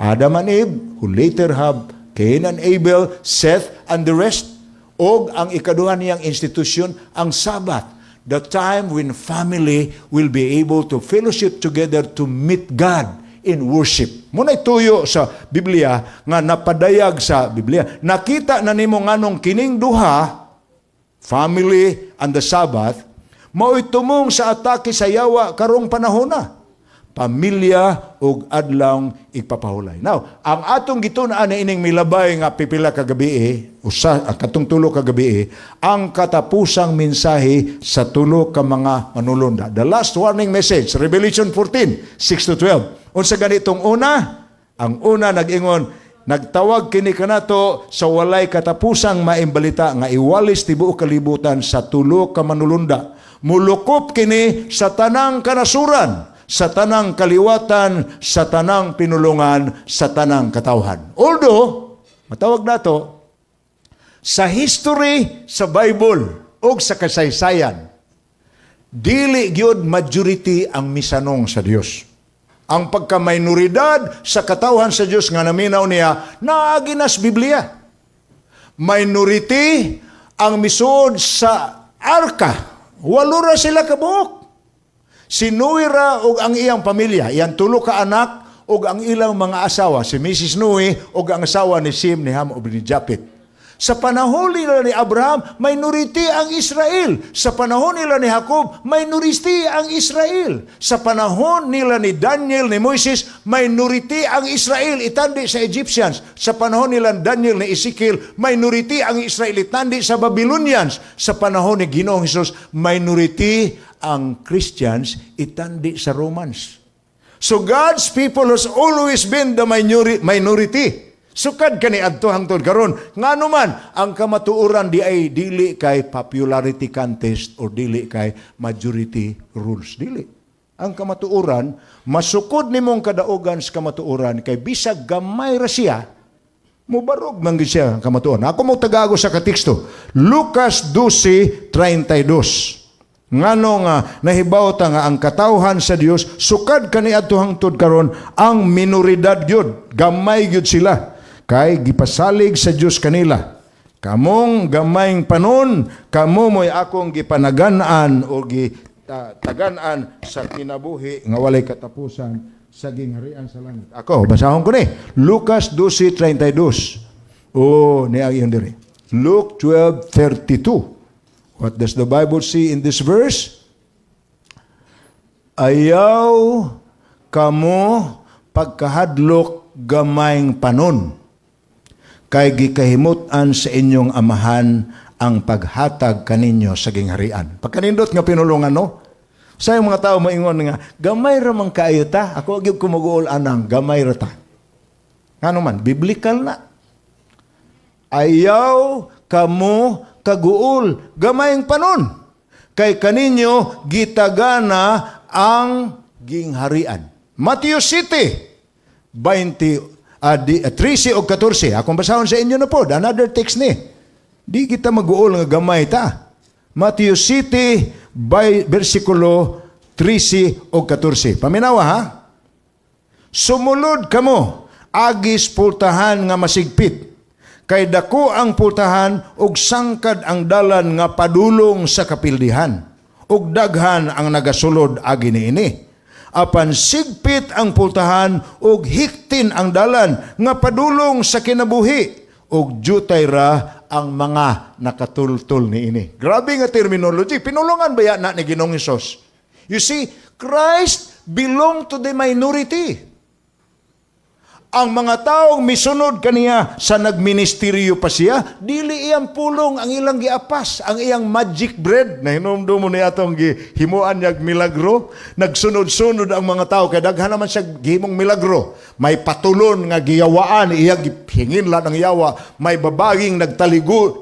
Adam and Eve, who later have Cain and Abel, Seth, and the rest. Og ang ikaduha niyang institusyon, ang Sabbath. The time when family will be able to fellowship together to meet God in worship. Muna'y tuyo sa Biblia, nga napadayag sa Biblia. Nakita na nimo nganong kining duha, family and the Sabbath, mao'y tumong sa atake sa yawa karong panahon na. Pamilya ug adlaw igpapahulay. Now, ang atong gitun-an na ining milabay nga pipila ka gabi, katong tulo ka gabi, ang katapusang mensahe sa tulo ka mga manulunda. The last warning message, Revelation 14, 6 to 12. Unsa ganitong una? Ang una nag-ingon, nagtawag kini kanato sa walay katapusang maimbalita nga iwalis tibuok kalibutan sa tulo ka manulunda. Mulukop kini sa tanang kanasuran, sa tanang kaliwatan, sa tanang pinulungan, sa tanang katawhan. Although, matawag nato, sa history sa Bible o sa kasaysayan, dili gyud majority ang misanong sa Dios. Ang pagka-minoridad sa katawhan sa Dios nga naminaw niya, naagi na sa Biblia. Minority ang misuod sa arka. Walo ra sila kabuok. Si Noe ra og ang iyang pamilya, iyang tulo ka anak og ang ilang mga asawa, si Mrs. Noe og ang asawa ni Sem, ni Ham ug ni Japet. Sa panahon nila ni Abraham, minority ang Israel. Sa panahon nila ni Jacob, minority ang Israel. Sa panahon nila ni Daniel, ni Moises, minority ang Israel, itandi sa Egyptians. Sa panahon nila ni Daniel, ni Ezekiel, minority ang Israel, itandi sa Babylonians. Sa panahon ni Ginoong Hesus, minority ang Christians, itandi sa Romans. So God's people has always been the minority. Sukad kani adto hangtod karon ngano man ang kamatuoran di ay dili kay popularity contest or dili kay majority rules, dili. ang kamatuoran, masukod nimong kadaugan sa kamatuoran, kay bisag gamay ra siya, mubarog man gid siya ang kamatuoran. Ako mo tagago sa kateksto. Lucas 12:32. Ngano nga nahibaw ta nga ang katawhan sa Dios sukad kaniadto hangtod karon ang minoridad gyud, gamay gyud sila kay gipasalig sa Dios kanila. Kamong gamayng panon, kamo mo'y akong gipanagan-an o gitagan-an sa kinabuhi nga walay katapusan sa gingharian sa langit. Ako, basahon ko ni. Lucas 12:32. Niya yun diri. Luke 12:32. What does the Bible say in this verse? Ayaw kamo pagkahadlok gamayng panon, kay gikahimutan sa inyong amahan ang paghatag kaninyo sa gingharian. Pagkanindot nga pinulungan, no? Sa mga tao maingon nga, gamay ra man kaayo ta, ako gyud kumuguol anang, gamay ra ta. Ano man, biblical na. Ayaw kamo kaguol gamayng panon, kay kaninyo gitagana ang gingharian. Matthew 13 o 14. Akong basahon sa inyo na po, another text ni. Di kita maguol nga gamay ta. Matthew 7, versikulo 13 o 14. Paminawa ha? Sumulod kamo, agis pultahan nga masigpit, kay dako ang pultahan ug sangkad ang dalan nga padulong sa kapildihan, ug daghan ang nagasulod agi niini. Apan sigpit ang pultahan ug hiktin ang dalan nga padulong sa kinabuhi, ug jutay ra ang mga nakatultol niini. Grabe nga terminology. Pinulungan ba yan na ni Ginoong Hesus? You see, Christ belong to the minority. Ang mga taong misunod kaniya sa nagministeryo pa siya, dili iyang pulong ang ilang giapas, ang iyang magic bread na hinumdum mo niya itong himuan niyag milagro. Nagsunod-sunod ang mga tao, kaya daghan naman siya gihimong milagro. May patulon nga giyawaan, iyag hingin lang ng yawa. May babaging nagtalinugo,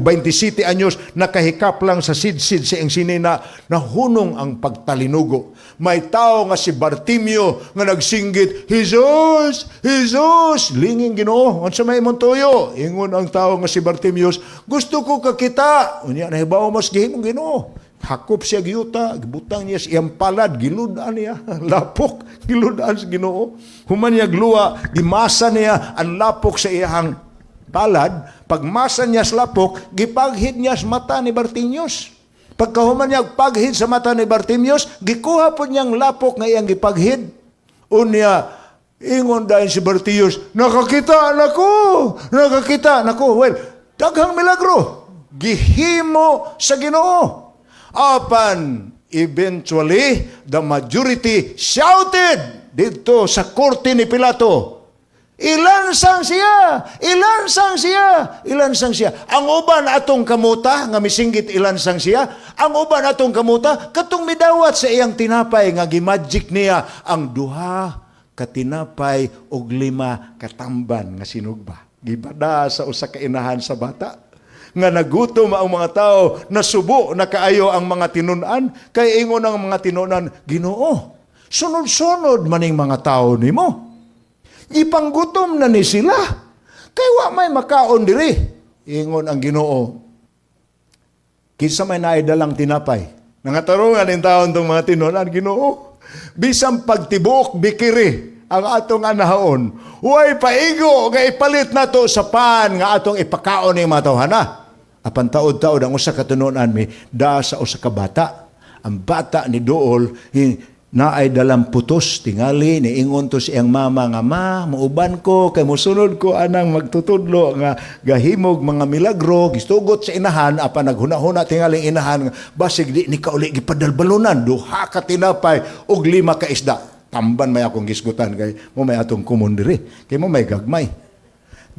27 anyos, nakahikap lang sa sidsid sa iyang sinina, nahunong ang pagtalinugo. May tao nga si Bartimeo nga nagsinggit, Jesus! Jesus! Linging Ginoo, unsa may imong tuyo? Ingon ang tao nga si Bartimeus, gusto ko kakita. Unya nahibaw mas gihimong Ginoo. Hakop siya giyuta, gibutang niya siyang palad, giludaan niya, lapok, giludaan sa Ginoo. Human niya gluwa, gimasa niya ang lapok sa iyang palad. Pagmasa niya sa lapok, gipaghid niya sa mata ni Bartimeus. Pagkahuman niya paghid sa mata ni Bartimeus, gikuha po niyang lapok nga iyang gipaghid. Unya, ingon dahil si Bartimeus, nakakita nako. Well, daghang milagro, gihimo sa Ginoo. Apan, eventually, the majority shouted dito sa korte ni Pilato, ilansang siya. Ang uban atong kamuta, nga misinggit ilansang siya, ang uban atong kamuta, katong midawat sa iyang tinapay, nga gimagic niya ang duha katinapay og 5 katamban nga sinugba. Gibada sa usa ka inahan sa bata. Nga nagutom ang mga tao, nasubo na kaayo ang mga tinun-an, kay ingon ang mga tinun-an, Ginoo, sunod-sunod maning mga tao nimo. Ipanggutom na ni sila. Kay wa may makaon diri. Ingon ang Ginoo, kinsa may naidalang tinapay. Nangatarungan in taon tong mga tinun-an, Ginoo, bisang pagtibuok bikiri ang atong anahaon, huwag paigo nga ipalit nato sa pan nga atong ipakaon ni mga tawhana. Apan taod-taod ang usa ka tinunan mi da sa usa ka bata. Ang bata ni Dool naay dalang putos tingali niingon to siyang mama nga, ma, muuban ko kay mosunod ko anang magtutudlo nga gahimog mga milagro, gistugot sa inahan, apan naghuna-huna tingali inahan, basig di ni kauli gipadalbalunan, duha ka tinapay og 5 ka isda. Tamban may akong gisgutan kay mo may atong kumon diri, kay mo may gagmay.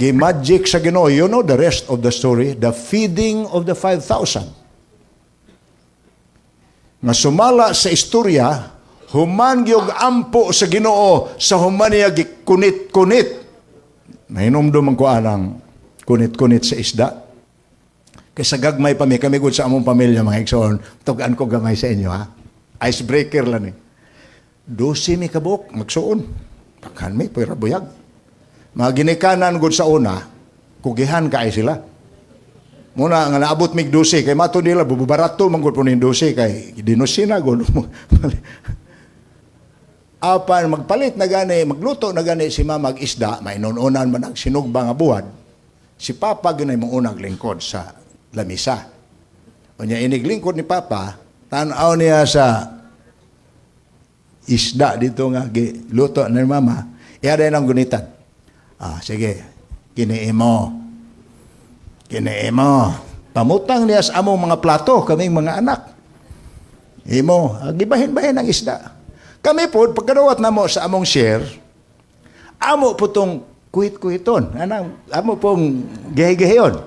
Gimagic sa Ginoo. You know the rest of the story, the feeding of the 5,000. Nga sumala sa istorya, human gyud ampo sa Ginoo sa human niya gikunit-kunit. Nahinomdom man ko anang kunit-kunit sa isda. Kaysa gagmay pa kami gud sa among pamilya mga igsoon, tugaan ko gamay sa inyo ha. Icebreaker lang eh. 12 mi kabuk, magsuon. Pagkan mi, pwera buyag. Mga ginikanan gud sa una, kugihan kaay sila. Muna nga naabot mig 12 kay mato nila bubarato man gud po ning 12 kay dinosina gud. Apan magpalit na gani, magluto na gani si mama isda, may nununan man ang sinugba nga buwan. Si Papa ginay mong unang lingkod sa lamisa. Unya inig lingkod ni Papa, tan-aw niya sa isda dito nga luto ni mama, iada nang gunitan. Sige, kiniin mo. Pamutang niya sa among mga plato, kaming mga anak. Imo, gibahin-bahin ang isda. Kami po, pagkadawat na mo sa among share, amo po itong kuhit-kuhiton. Amo pong gahi-gahiyon.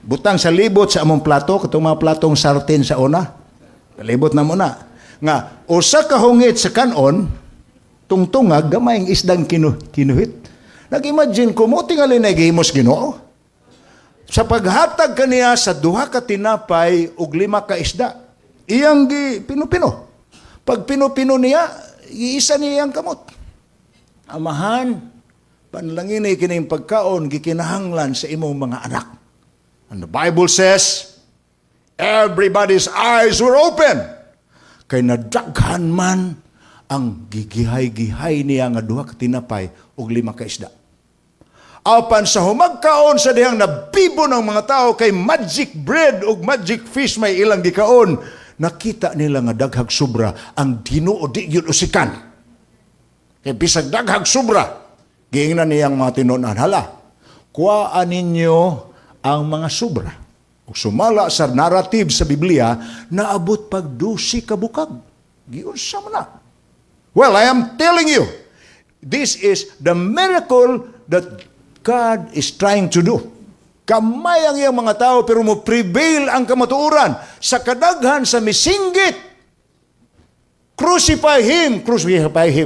Butang sa libot sa among plato, katong mga platong sartin sa una. Libot na muna. Nga, usa ka hungit sa kanon, tungtungag, gamayng isdang kinuhit. Nag-imagine ko, mo tingali na gihimos Ginoo. Sa paghatag kaniya sa duha ka tinapay ug 5 ka isda, iyang pino-pino. Pag pino-pino niya, iisa niya ang kamot. Amahan, panlangin ay kining pagkaon, gikinahanglan sa imong mga anak. And the Bible says, everybody's eyes were open. Kay nadaghan man ang gigihay-gihay niya nga duha ka tinapay ug 5 ka isda. Apan sa humagkaon sa dihang nabibo ng mga tao kay magic bread ug magic fish may ilang gikaon, nakita nila nga daghag sobra ang Ginoo di gyud usikan. Kay bisag daghag sobra, giingnan niyang mga tinunan, hala, kuhaan ninyo ang mga sobra. Ug sumala sa narrative sa Biblia, naabot pag 12 ka bukag. Giunsa man na. Well, I am telling you, this is the miracle that God is trying to do. Kamay ang iyang mga tao pero mo prevail ang kamatuoran sa kadaghan sa misinggit. Crucify him.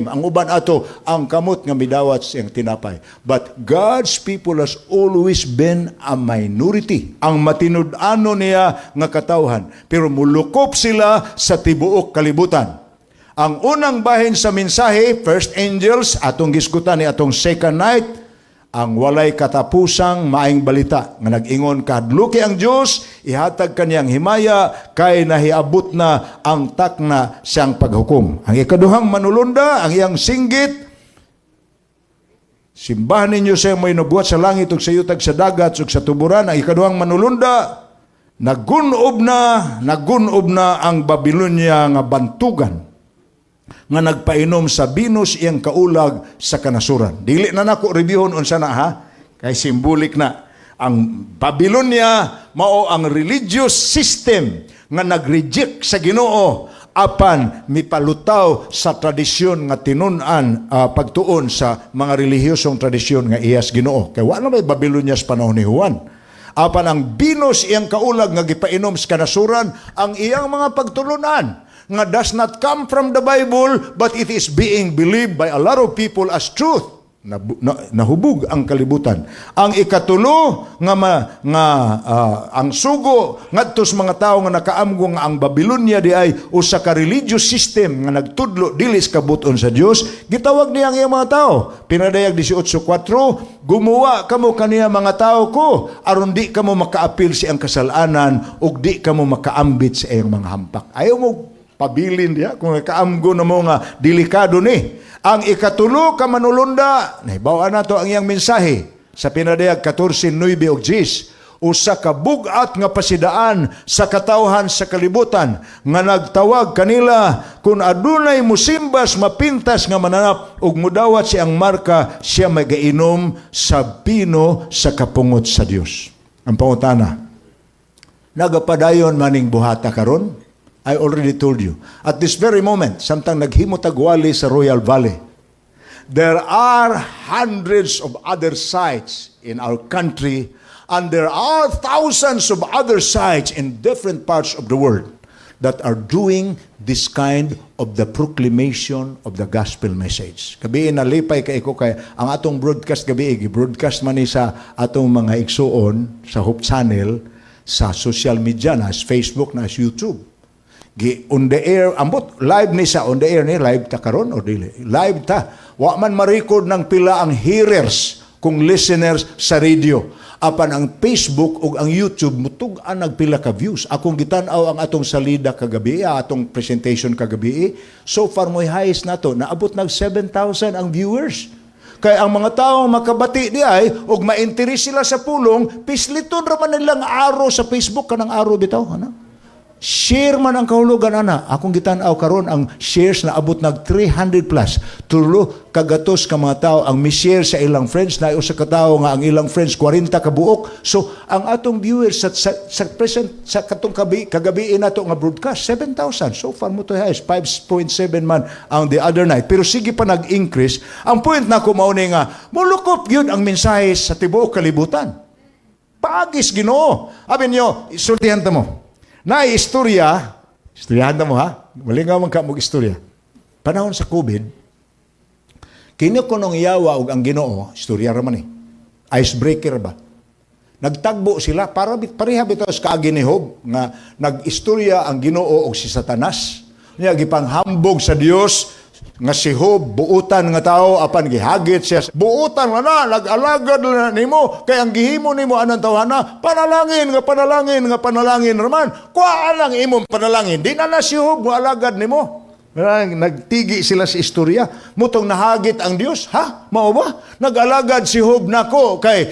Ang uban ato ang kamot nga midawat siyang tinapay. But God's people has always been a minority. Ang matinud-ano niya nga katawhan. Pero mulukop sila sa tibuok kalibutan. Ang unang bahin sa mensahe, first angels, atong gisgutan ni atong second night, ang walay katapusang maayong balita nga nag-ingon kahadluki ang Dios ihatag kaniyang himaya kay nahiabot na ang takna siyang paghukom. Ang ikaduhang manulunda ang iyang singgit, simbahan ninyo siya may nabuhat sa langit ug sa yutag sa dagat ug sa tuburan. Ang ikaduhang manulunda, nagunob na ang Babilonia nga bantugan nga nagpainom sa binos iyang kaulag sa kanasuran. Dili na nako reviewon unsa na ha, kay simbolik na. Ang Babylonia mao ang religious system nga nag-reject sa Ginoo apan mipalutaw sa tradisyon nga tinun-an pagtuon sa mga relihiyosong tradisyon nga iyas Ginoo. Kay wala may Babylonia sa panahon ni Juan. Apan ang binos iyang kaulag nga gipainom sa kanasuran ang iyang mga pagtulunan nga does not come from the Bible, but it is being believed by a lot of people as truth. Nahubog ang kalibutan. Ang ikatulo ang sugo ngadto sa mga tao nga nakaamgo nga ang Babylonia di ay usa ka religious system nga nagtudlo dili sa kabuton sa Dios. Gitawag niya ang iyang mga tao. Pinadayag 18:4, gumawa kamo kaniya mga tao ko aron di kamo makaapil sa iyang kasalanan ug di kamo makaambit sa iyang mga hampak. Ayaw mo pabilin diya kung kaamgo na mo nga delikado ni. Ang ikatulo ka manulunda, nahibaw na to ang iyang mensahe sa pinadayag 14:9 og 10. Usa ka bugat nga pasidaan sa katawhan sa kalibutan nga nagtawag kanila kung adunay musimbas mapintas nga mananap ug mudawat siyang marka, siya magainom sa bino sa kapungot sa Dios. Ang pangutana, nagapadayon maning buhata karon? I already told you. At this very moment, samtang naghimutagwali sa Royal Valley, there are hundreds of other sites in our country and there are thousands of other sites in different parts of the world that are doing this kind of the proclamation of the gospel message. Gabi nalipay kay ko kay ang atong broadcast gabi i-broadcast man ni sa atong mga igsuon sa Hope Channel, sa social media na, Facebook na, YouTube. on the air, ambot, live ni sa on the air ni, live ta karon o dili? Live ta. Wa man ma-record ng pila ang hearers kung listeners sa radio. Apan ang Facebook o ang YouTube, mutug-an nagpila ka views. Akong gitanaw ang atong salida kagabi, atong presentation kagabi, so far mo'y highest na to, naabot nag 7,000 ang viewers. Kaya ang mga taong makabati di ay, og ma-interest sila sa pulong, pisliton raman nilang aro sa Facebook, kanang aro bitaw, ano? Share man ang kahulugan, ana. Akong gitanaw karon ang shares na abot nag 300 plus. Tulo kagatos ka mga tao ang mi-share sa ilang friends, na usa ka tawo nga ang ilang friends 40 ka buok. So ang atong viewers sa present sa katong kagabi nato nga broadcast 7,000. So far mo to has 5.7 man ang the other night. Pero sige pa nag-increase. Ang point na ko mao ni nga mulukop gyud ang mensahe sa tibuok kalibutan. Paagis Ginoo. Abi niyo, isultihan ta mo. Na istoryahan mo ha, malingaw man ka mong istorya. Panahon sa COVID, kini ko nung iyawa og ang Ginoo, istorya raman icebreaker ba? Nagtagbo sila, pareha bitaw sa kaagi ni Job, nga nag-istorya ang Ginoo og si Satanas. Niya, gipanghambog sa Dios, nga si Job, buutan nga tao, apan gihagit siya. Buutan na, nag-alagad na nimo, kaya ang gihimo nimo anang tawhana, panalangin, raman. Kuhaan lang imong panalangin, di na si Job, alagad nimo. Nagtigi sila sa istorya, mutong nahagit ang Dios, ha? Mao ba? Nag-alagad si Job nako, kay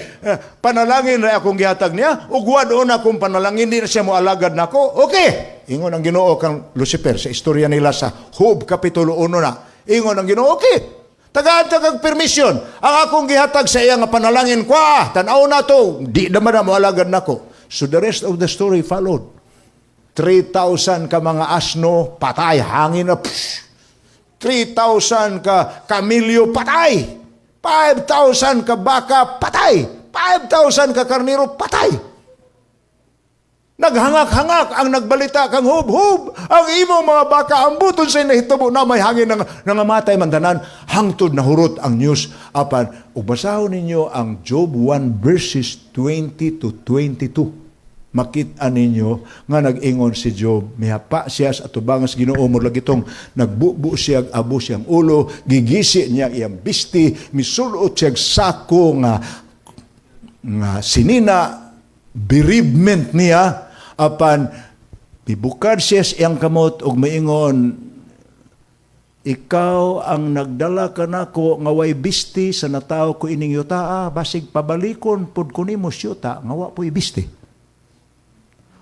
panalangin na akong gihatag niya, ugwad o na akong panalangin, di na siya mo alagad nako. Okay! Ingon ang Ginoo kang Lucifer sa istorya nila sa Job Kapitulo 1 na. Ingon ang Ginoo, okay. Tagaan kag permission. Ang akong gihatag sa iya nga panalangin kwa, tanaw na to, di naman na mo alagad nako. So the rest of the story followed. 3,000 ka mga asno, patay, hangin na, 3,000 ka kamilyo, patay. 5,000 ka baka, patay. 5,000 ka karniro, patay. Naghangak-hangak ang nagbalita kang Job, ang imong mga baka ambuton sa nahitabo na may hangin nga matay mantanan, hangtod na hurot ang news. Apan, ubasahon ninyo ang Job 1 verses 20 to 22. Makita ninyo nga nag-ingon si Job, mihapa siya sa atubangas Ginoo mo lagi tong nagbubu siya, abo siyang ulo, gigisi niya iyang bisti, misulot siya sako nga sinina, bereavement niya, apan bibukad siya sa iyang kamot og maingon, ikaw ang nagdala ka nako nga way bisti sa nataw ko ining yuta, basig pabalikon pud ko nimo syuta nga wa po'y bisti.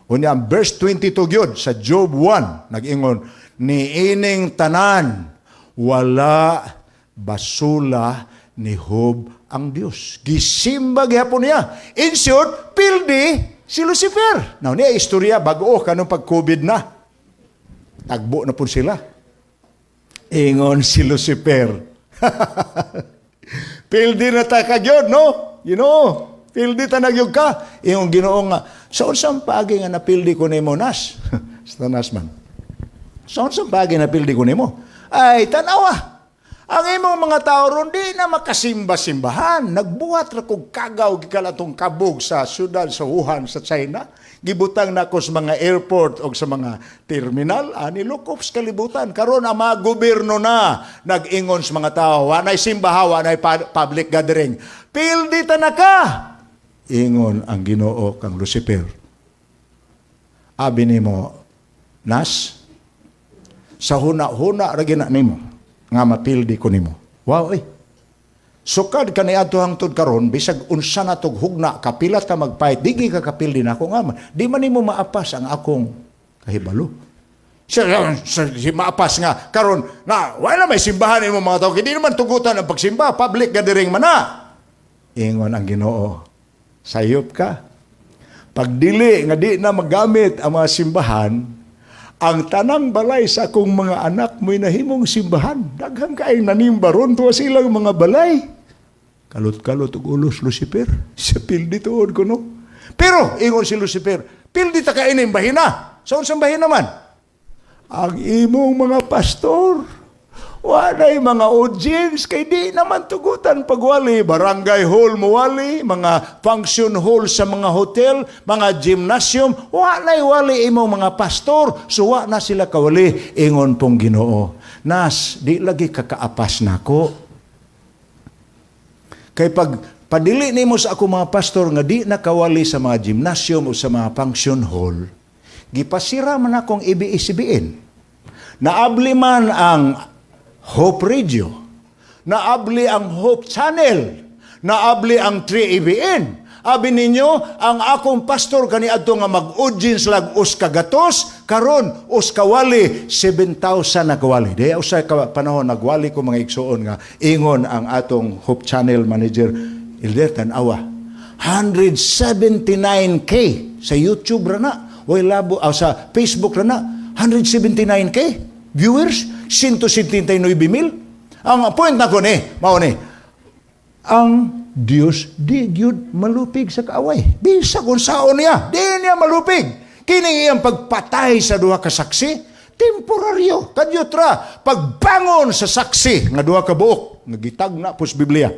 Unya ang verse 22 gyud sa Job 1 nag-ingon, niining tanan wala basula ni Job ang Dios. Gisimba gyapon niya. In short, pildi si Lucifer. Now niya istorya bag-o kanong pag-COVID na. Tagbo na po sila. Ingon si Lucifer. Pildi na ta kagyod, no? You know, pildi ta nagyog ka. Ingon Ginoo nga, saon sang pagi nga napildi ko nimo nas? Satanas man. Saon sang pagi napildi ko nimo? Ay, tanawa. Ang imong mga tao ron di na makasimba-simbahan. Nagbuhat ra kog kagaw gikalatong kabog sa syudad sa Wuhan sa China. Gibutang nako sa mga airport o sa mga terminal, ani lukop sa kalibutan. Karon ang mga gobyerno na nag-ingon sa mga tao, wanay simbaha, wanay public gathering. Pildi ta na ka. Ingon ang Ginoo kang Lucifer. Abi nimo, nas, sa huna-huna ra gina nimo nga mapildi ko nimo. Wow, sukad ka niadto hangtod karon bisag unsa na tog hugna kapilat ka magpait, digi ka kapildi nako nga man. Di man nimo maapas ang akong kahibalo. Siya maapas nga karon na wala may simbahan imo mga tao, hindi naman tugutan ang pagsimba, public gathering man na. Ingon ang Ginoo, sayop ka. Pagdili nga di na magamit ang mga simbahan, ang tanang balay sa akong mga anak mo'y nahimong simbahan. Daghang kaay nanimba ron, tuwa silang mga balay. Kalot-kalot og ulos, Lucifer. Sa pildi tuod ko, no? Pero, ingon si Lucifer, pildi ta kainin bahina. Saan sa bahina man? Ang imong mga pastor, Walay mga audience, kay di naman tugutan pagwali. Barangay hall mo wali, mga function hall sa mga hotel, mga gymnasium, wali imong mga pastor, suwa na sila kawali, ingon pong Ginoo. Nas, di lagi kakaapas nako. Kay pag padili nimo sa ako mga pastor nga di nakawali sa mga gymnasium o sa mga function hall, gipasira man akong ibi-isibiin. Naabli man ang Hope Radio, naabli ang Hope Channel, naabli ang 3ABN. Abi ninyo, ang akong pastor kaniadto nga mag-audience lag uskagatos, karon uskawali 7,000 na kawali. Daya usay ka panahon nagwali ko mga igsuon nga ingon ang atong Hope Channel manager Ilder Tanawa. 179K sa YouTube ra na, way labo sa Facebook ra na, 179K viewers, 179,000. Ang point na ko ni, mao ni, ang Dios di gyud malupig sa kaaway. Bisa kung saon niya, di niya malupig. Kini iyang pagpatay sa duha ka saksi, temporaryo. Kadyutra, pagbangon sa saksi nga duha ka buok, nga gitagna pus Biblia.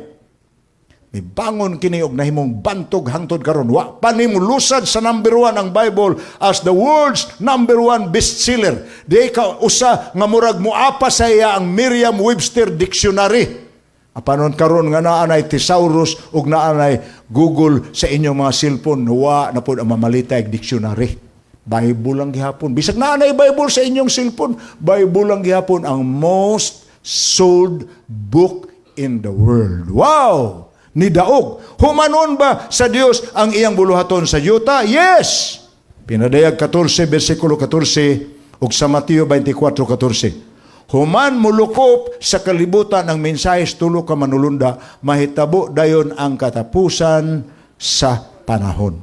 May bangon kini og nahimong bantog hangtod karon. Wa pa nimo lusad sa number 1 ang Bible as the world's number 1 bestseller. Di ka usa nga murag moapa sa iya ang Merriam-Webster Dictionary. Apanon karon nga naanay thesaurus ug naanay Google sa inyong mga cellphone, wa na pud ang mamalitay dictionary. Bible lang gihapon. Bisag naanay Bible sa inyong cellphone, Bible lang gihapon ang most sold book in the world. Wow! Ni daog. Humanon ba sa Dios ang iyang buluhaton sa yuta? Yes! Pinadayag 14, versikulo 14, ug sa Mateo 24:14. Human mulukop sa kalibutan ang mensahe tulo ka manulunda, mahitabo dayon ang katapusan sa panahon.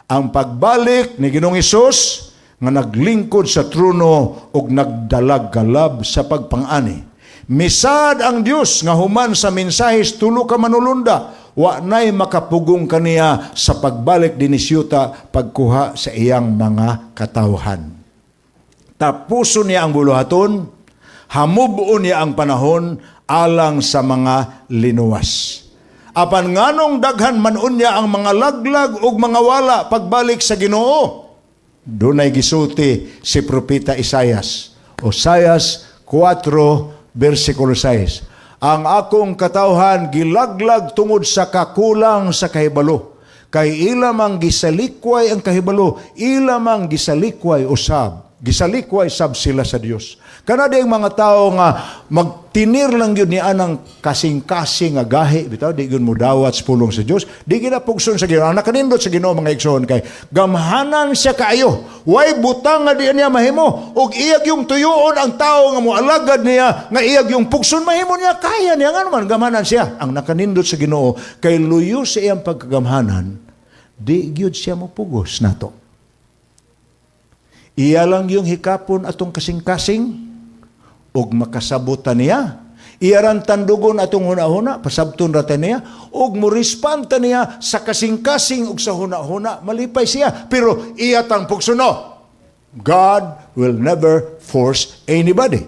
Ang pagbalik ni Ginoong Hesus nga naglingkod sa trono ug nagdalag galab sa pagpangani. Misad ang Dios nga human sa mensahis tulo ka manulunda, wa nay makapugong kaniya sa pagbalik dinis yuta pagkuha sa iyang mga katawhan. Tapuson niya ang buluhaton, hamubuon niya ang panahon alang sa mga linuwas. Apan nganong daghan manon niya ang mga laglag ug mga wala pagbalik sa Ginoo. Dunay gisulti si propeta Isaias. Isaias 4 versikulo 6. Ang akong katawhan gilaglag tungod sa kakulang sa kahibalo. Kay ilamang gisalikway ang kahibalo, ilamang gisalikway usab. Gisalikway sab sila sa Dios. Kana ding mga tao nga magtinir lang yun ni anang kasing-kasing nga gahi, bitaw di gyud mo dawat sa pulong sa Dios, di ginapugson sa Ginoo. Nakanindot sa Ginoo mga igsoon kay gamhanan siya kaayo. Way butang nga di niya mahimo ug iyag yung tuyoon ang tao nga moalagad niya nga iyag yung pugson mahimo niya kaya niya nga naman gamhanan siya. Ang nakanindot sa Ginoo kay luyo sa iyang pagkagamhanan, di gyud siya mopugos nato. Iya lang yung hikapon atong kasing-kasing ug makasabutan niya. Iya ran tandugon atong huna-huna, pasabton ratan niya, ug morispanta niya sa kasing-kasing ug sa huna-huna, malipay siya. Pero iya tang pugsuno. God will never force anybody.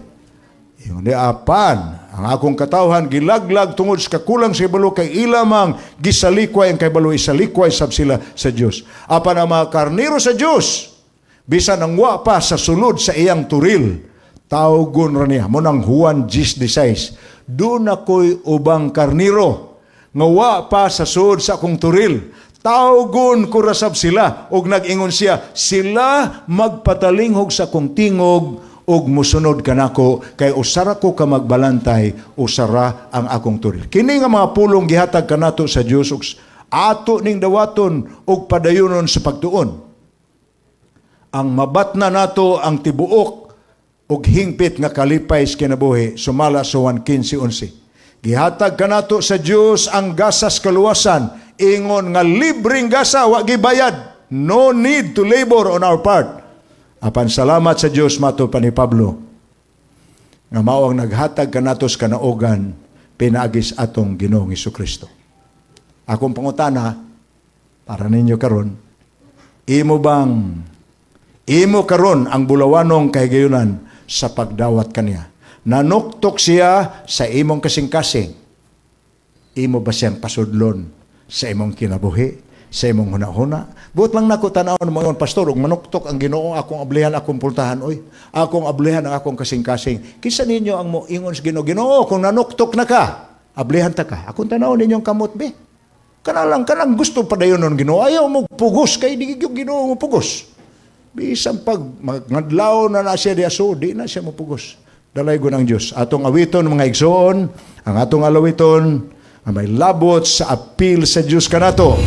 Yung apan, ang akong katawhan gilaglag tungod sa kakulang sa ibalo kay ilamang gisalikway ang kaibalo isalikway sab sila sa Dios. Apan ang mga karnero sa Dios, bisan ang wa pa sa sulod sa iyang turil, tawgon ra niya mo nang Juan 10:16. Doon ako'y ubang karniro nga wa pa sa sulod sa akong turil. Tawgon ko rasab sila og nag-ingon siya, sila magpatalinghog sa akong tingog og musunod kanako kay usara ko ka magbalantay, usara ang akong turil. Kini nga mga pulong gihatag kanato sa Dios ug ato ning dawaton og padayonon sa pagtuon. Ang mabatna nato ang tibuok ug hingpit nga kalipay sa kinabuhi, sumala sa 1:15-11. Gihatag kanato sa Dios ang gasas kaluwasan, ingon nga libreng gasa wa gibayad. No need to labor on our part. Apan salamat sa Dios mato pa ni Pablo nga mao ang naghatag kanato sa kanaugan pinaagis atong Ginoong Hesukristo. Akong pangutana para ninyo karon, imo karon ang bulawanong kahigayunan sa pagdawat kaniya. nanuktok siya sa imong kasing-kasing. Imo ba siyang pasudlon sa imong kinabuhi, sa imong hunahuna? Buot lang nako tan-awon mo ingon, pastor, ug manuktok ang Ginoo, akong ablihan, akong pultahan, oy. Akong ablihan ang akong kasing-kasing. Kinsa ninyo ang mo ingon sa Ginoo? Ginoo, kung nanuktok na ka, ablihan ta ka. Akong tan-awon ninyong kamot be. Kanang gusto pa dayon nun Ginoo. Ayaw mo pugos kay di gyud Ginoo mo pugos. Bisan pag magnadlaw na siya di aso, di na siya mo pugos. Dalay ko ng Diyos. Atong awiton mga igsoon, ang atong alawiton, ang may labot sa appeal sa Diyos kanato.